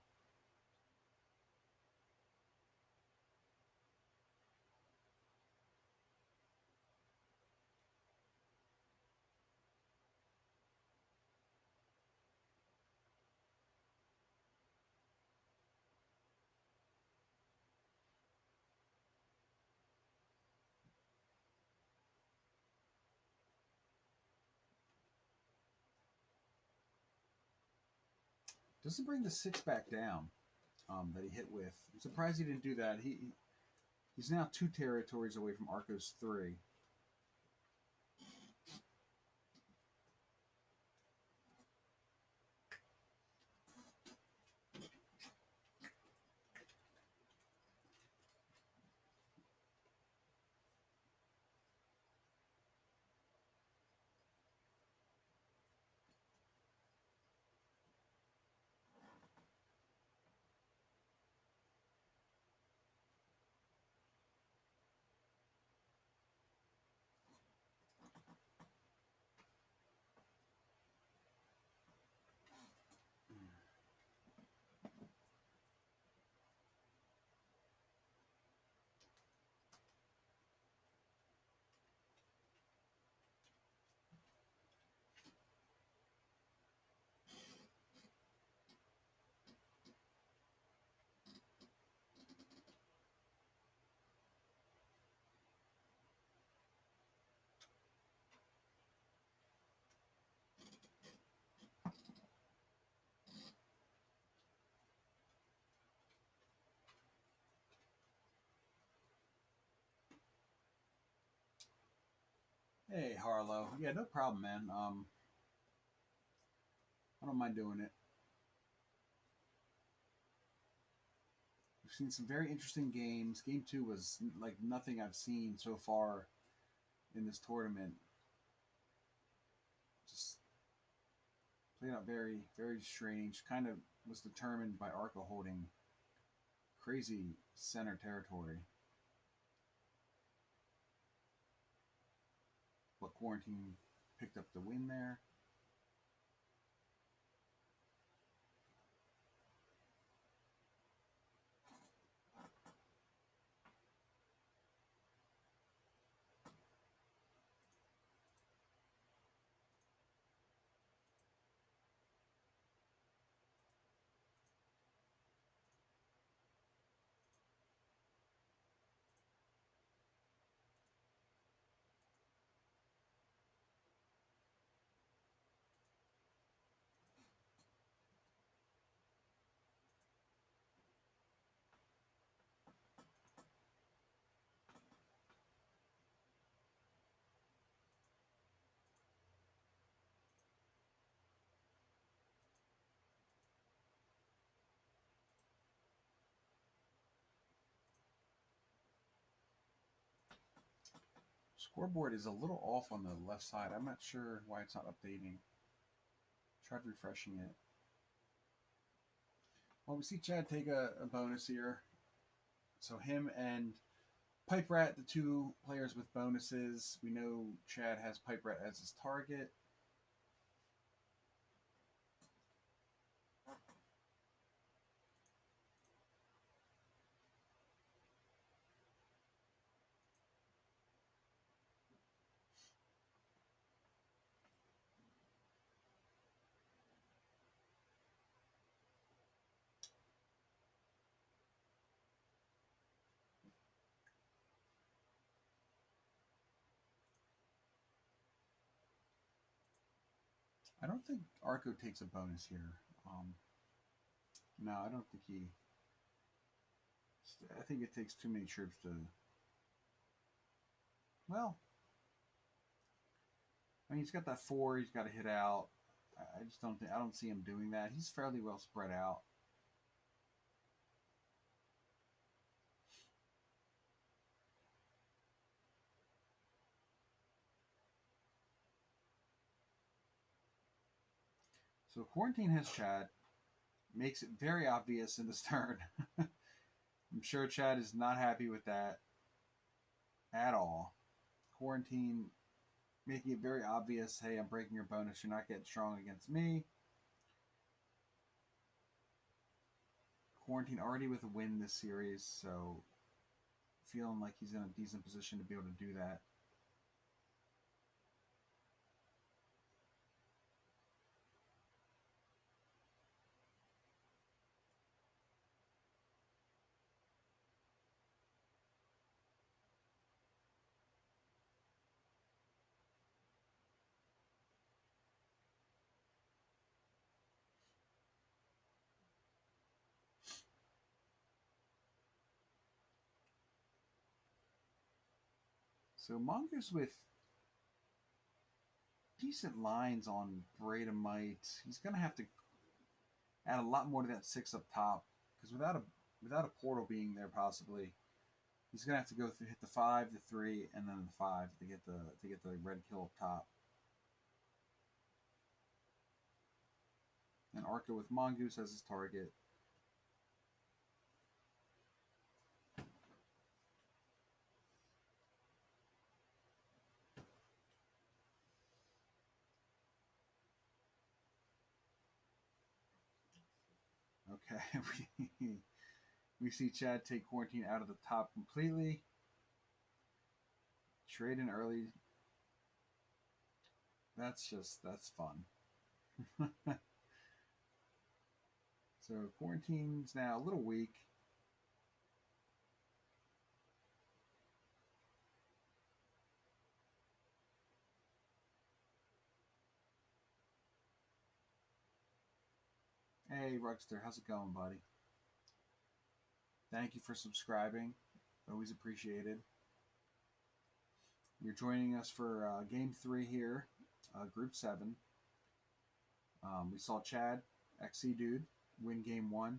Doesn't bring the 6 back down that he hit with. I'm surprised he didn't do that. He's now 2 territories away from Arco's 3. Hey, Harlow. Yeah, no problem, man. I don't mind doing it. seen some very interesting games. Game two was like nothing I've seen so far in this tournament. Just played out very, very strange. Kind of was determined by Arco holding crazy center territory. But Quarantine picked up the win there. Scoreboard is a little off on the left side. I'm not sure why it's not updating. Tried refreshing it. Well, we see Chad take a bonus here. So him and Pipe Rat, the two players with bonuses. We know Chad has Pipe Rat as his target. I don't think Arco takes a bonus here. No, I don't think he. I think it takes too many troops to. Well, I mean, he's got that four. He's got to hit out. I just don't think. I don't see him doing that. He's fairly well spread out. So Quarantine has Chad. Makes it very obvious in this turn. I'm sure Chad is not happy with that at all. Quarantine making it very obvious, hey, I'm breaking your bonus. You're not getting strong against me. Quarantine already with a win this series, so feeling like he's in a decent position to be able to do that. So Mongoose with decent lines on Bradomite. He's going to have to add a lot more to that six up top because without a portal being there possibly, he's going to have to go through hit the 5, the 3, and then the 5 to get the red kill up top. And Arco with Mongoose as his target. Okay, we see Chad take Quarantine out of the top completely. Trade in early. That's fun. So Quarantine's now a little weak. Hey Rugster, how's it going, buddy? Thank you for subscribing. Always appreciated. You're joining us for Game 3 here, Group 7. We saw Chad, XC Dude, win Game 1.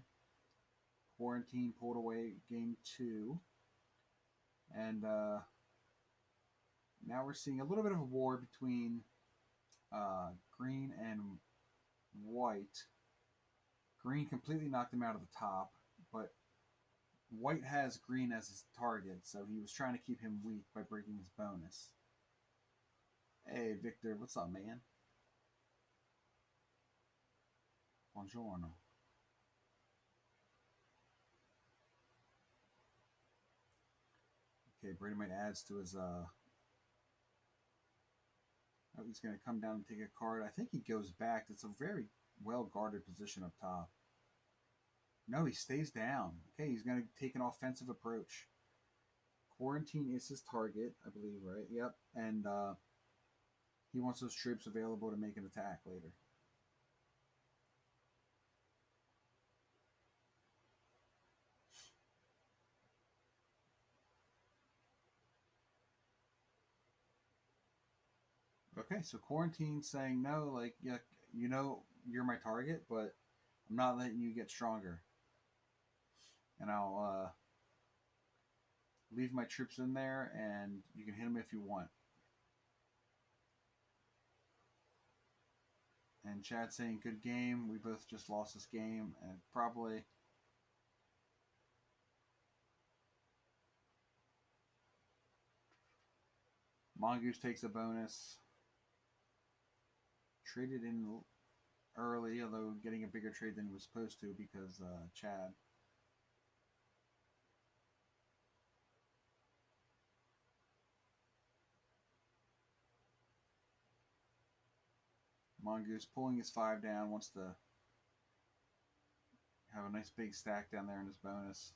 Quarantine pulled away game two. And now we're seeing a little bit of a war between green and white. Green completely knocked him out of the top, but white has green as his target, so he was trying to keep him weak by breaking his bonus. Hey, Victor, what's up, man? Buongiorno. Okay, Brady might adds to his oh, he's going to come down and take a card. I think he goes back. It's a very well guarded position up top. No, he stays down. Okay, he's going to take an offensive approach. Quarantine is his target, I believe, right? Yep. And he wants those troops available to make an attack later. Okay, so Quarantine saying no, like, yeah, you know, you're my target, but I'm not letting you get stronger. And I'll leave my troops in there, and you can hit them if you want. And Chad saying, good game. We both just lost this game, and probably. Mongoose takes a bonus. Traded in early, although getting a bigger trade than he was supposed to because Chad. Mongoose pulling his 5 down, wants to have a nice big stack down there in his bonus.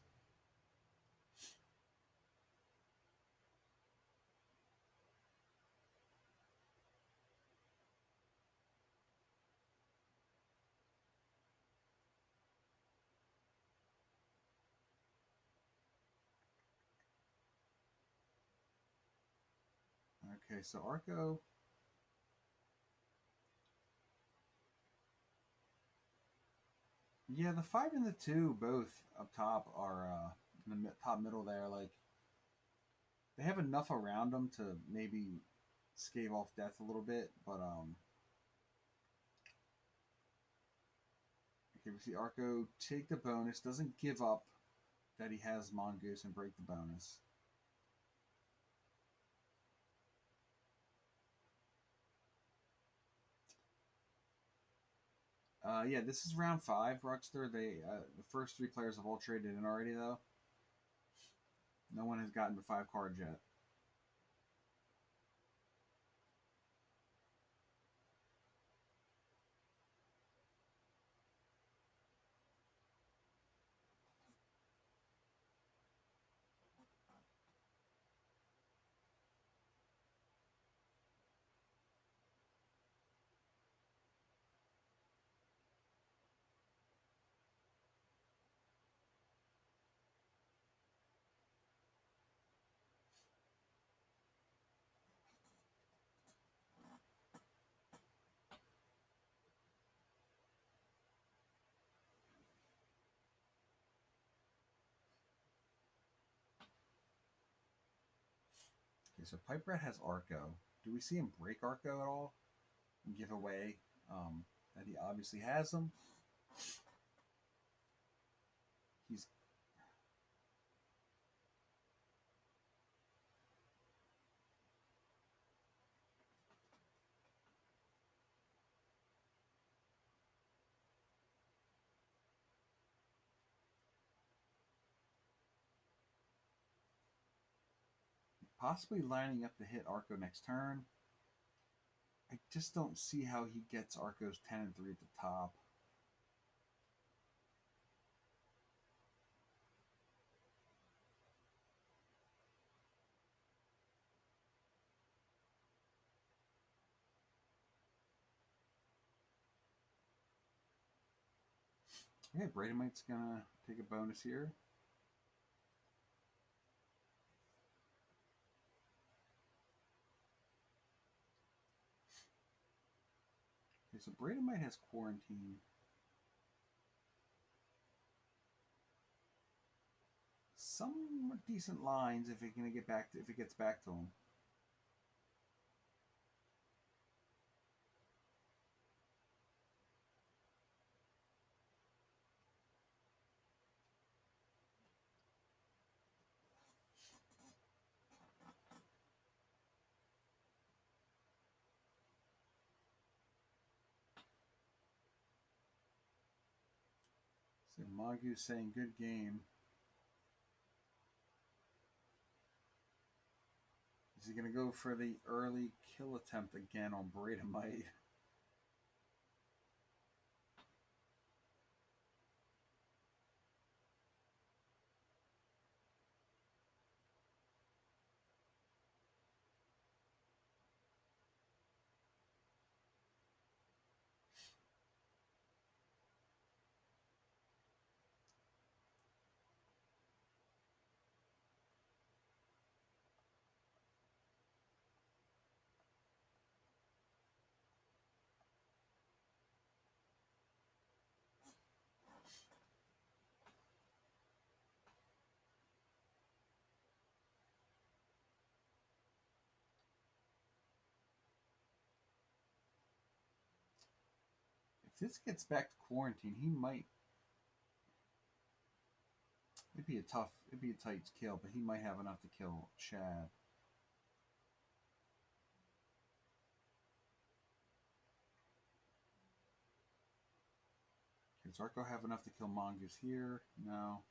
Okay, so Arco. Yeah, the 5 and the 2 both up top are in the top middle there. Like, they have enough around them to maybe scave off death a little bit, but okay, we see Arco take the bonus, doesn't give up that he has Mongoose and break the bonus. Yeah, this is round 5, Ruxter. The first 3 players have all traded in already, though. No one has gotten to 5 cards yet. Okay, so Pipe Rat has Arco. Do we see him break Arco at all? And give away that he obviously has them? He's possibly lining up to hit Arco next turn. I just don't see how he gets Arco's 10 and 3 at the top. Okay, Bradamite's gonna take a bonus here. Okay, so Bradamite has Quarantine. some decent lines if it gonna get back to if it gets back to him. So Mongoose saying good game. Is he gonna go for the early kill attempt again on Bradomite? If this gets back to quarantine, he might. It'd be a tight kill, but he might have enough to kill Chad. Does Arco have enough to kill Mongoose here? No.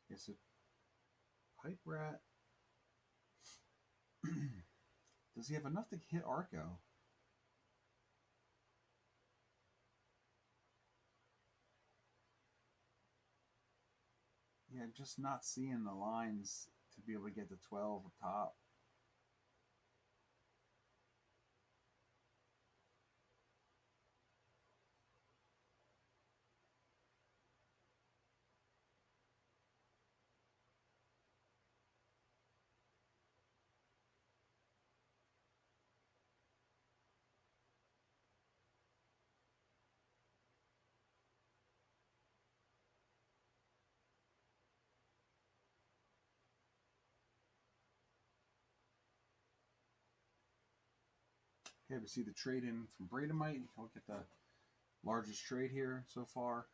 Guess a Pipe Rat. Does he have enough to hit Arco? Yeah, I'm just not seeing the lines to be able to get to 12 up top. Okay, we see the trade in from Bradomite. He'll get the largest trade here so far.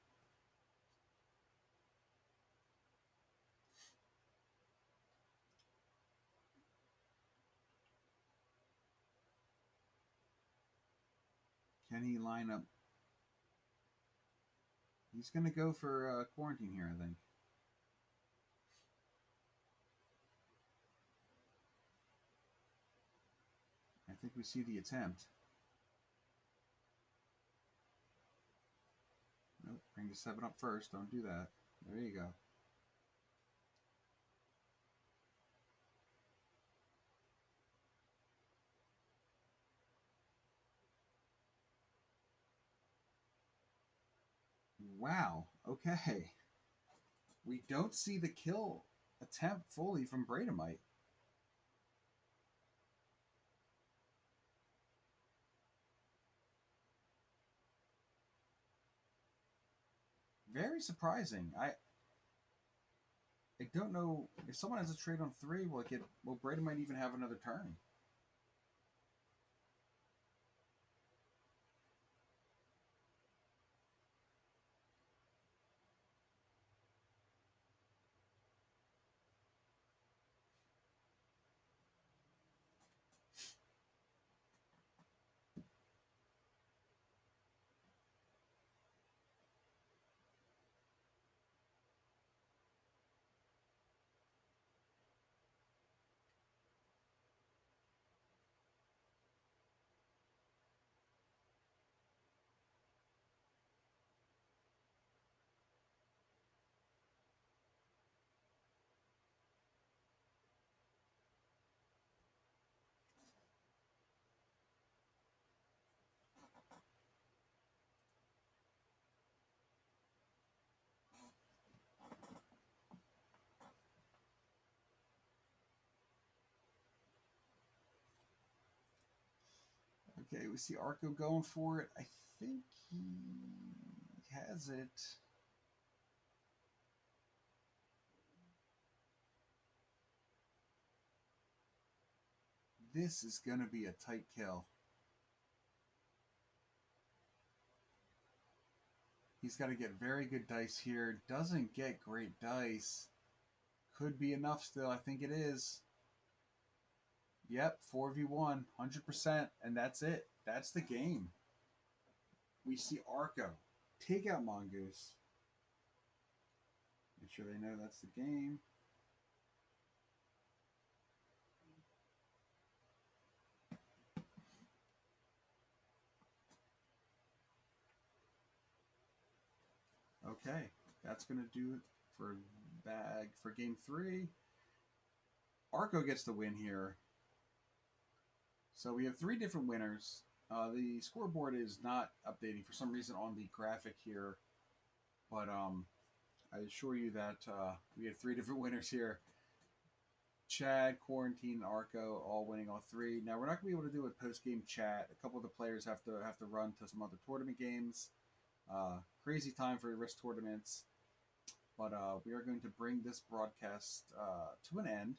Can he line up? He's going to go for quarantine here, I think. I think we see the attempt. Nope, bring the 7 up first. Don't do that. There you go. Wow. Okay. We don't see the kill attempt fully from Bradomite. Very surprising. I don't know if someone has a trade on 3. Will Bradomite even have another turn? Okay, we see Arco going for it. I think he has it. This is going to be a tight kill. He's got to get very good dice here. Doesn't get great dice. Could be enough still. I think it is. Yep, 4v1, 100%. And that's it. That's the game. We see Arco take out Mongoose. Make sure they know that's the game. Okay, that's going to do it for game 3. Arco gets the win here. So we have 3 different winners. The scoreboard is not updating for some reason on the graphic here, but I assure you that we have 3 different winners here. Chad, Quarantine, and Arco all winning all 3. Now we're not going to be able to do a post-game chat. A couple of the players have to run to some other tournament games. Crazy time for risk tournaments, but we are going to bring this broadcast to an end.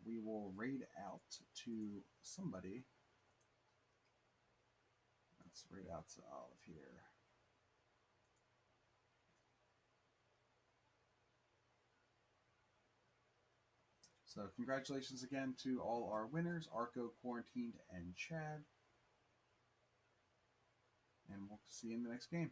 We will raid out to somebody. Let's raid out to Olive here. So congratulations again to all our winners, Arco, Quarantined, and Chad. And we'll see you in the next game.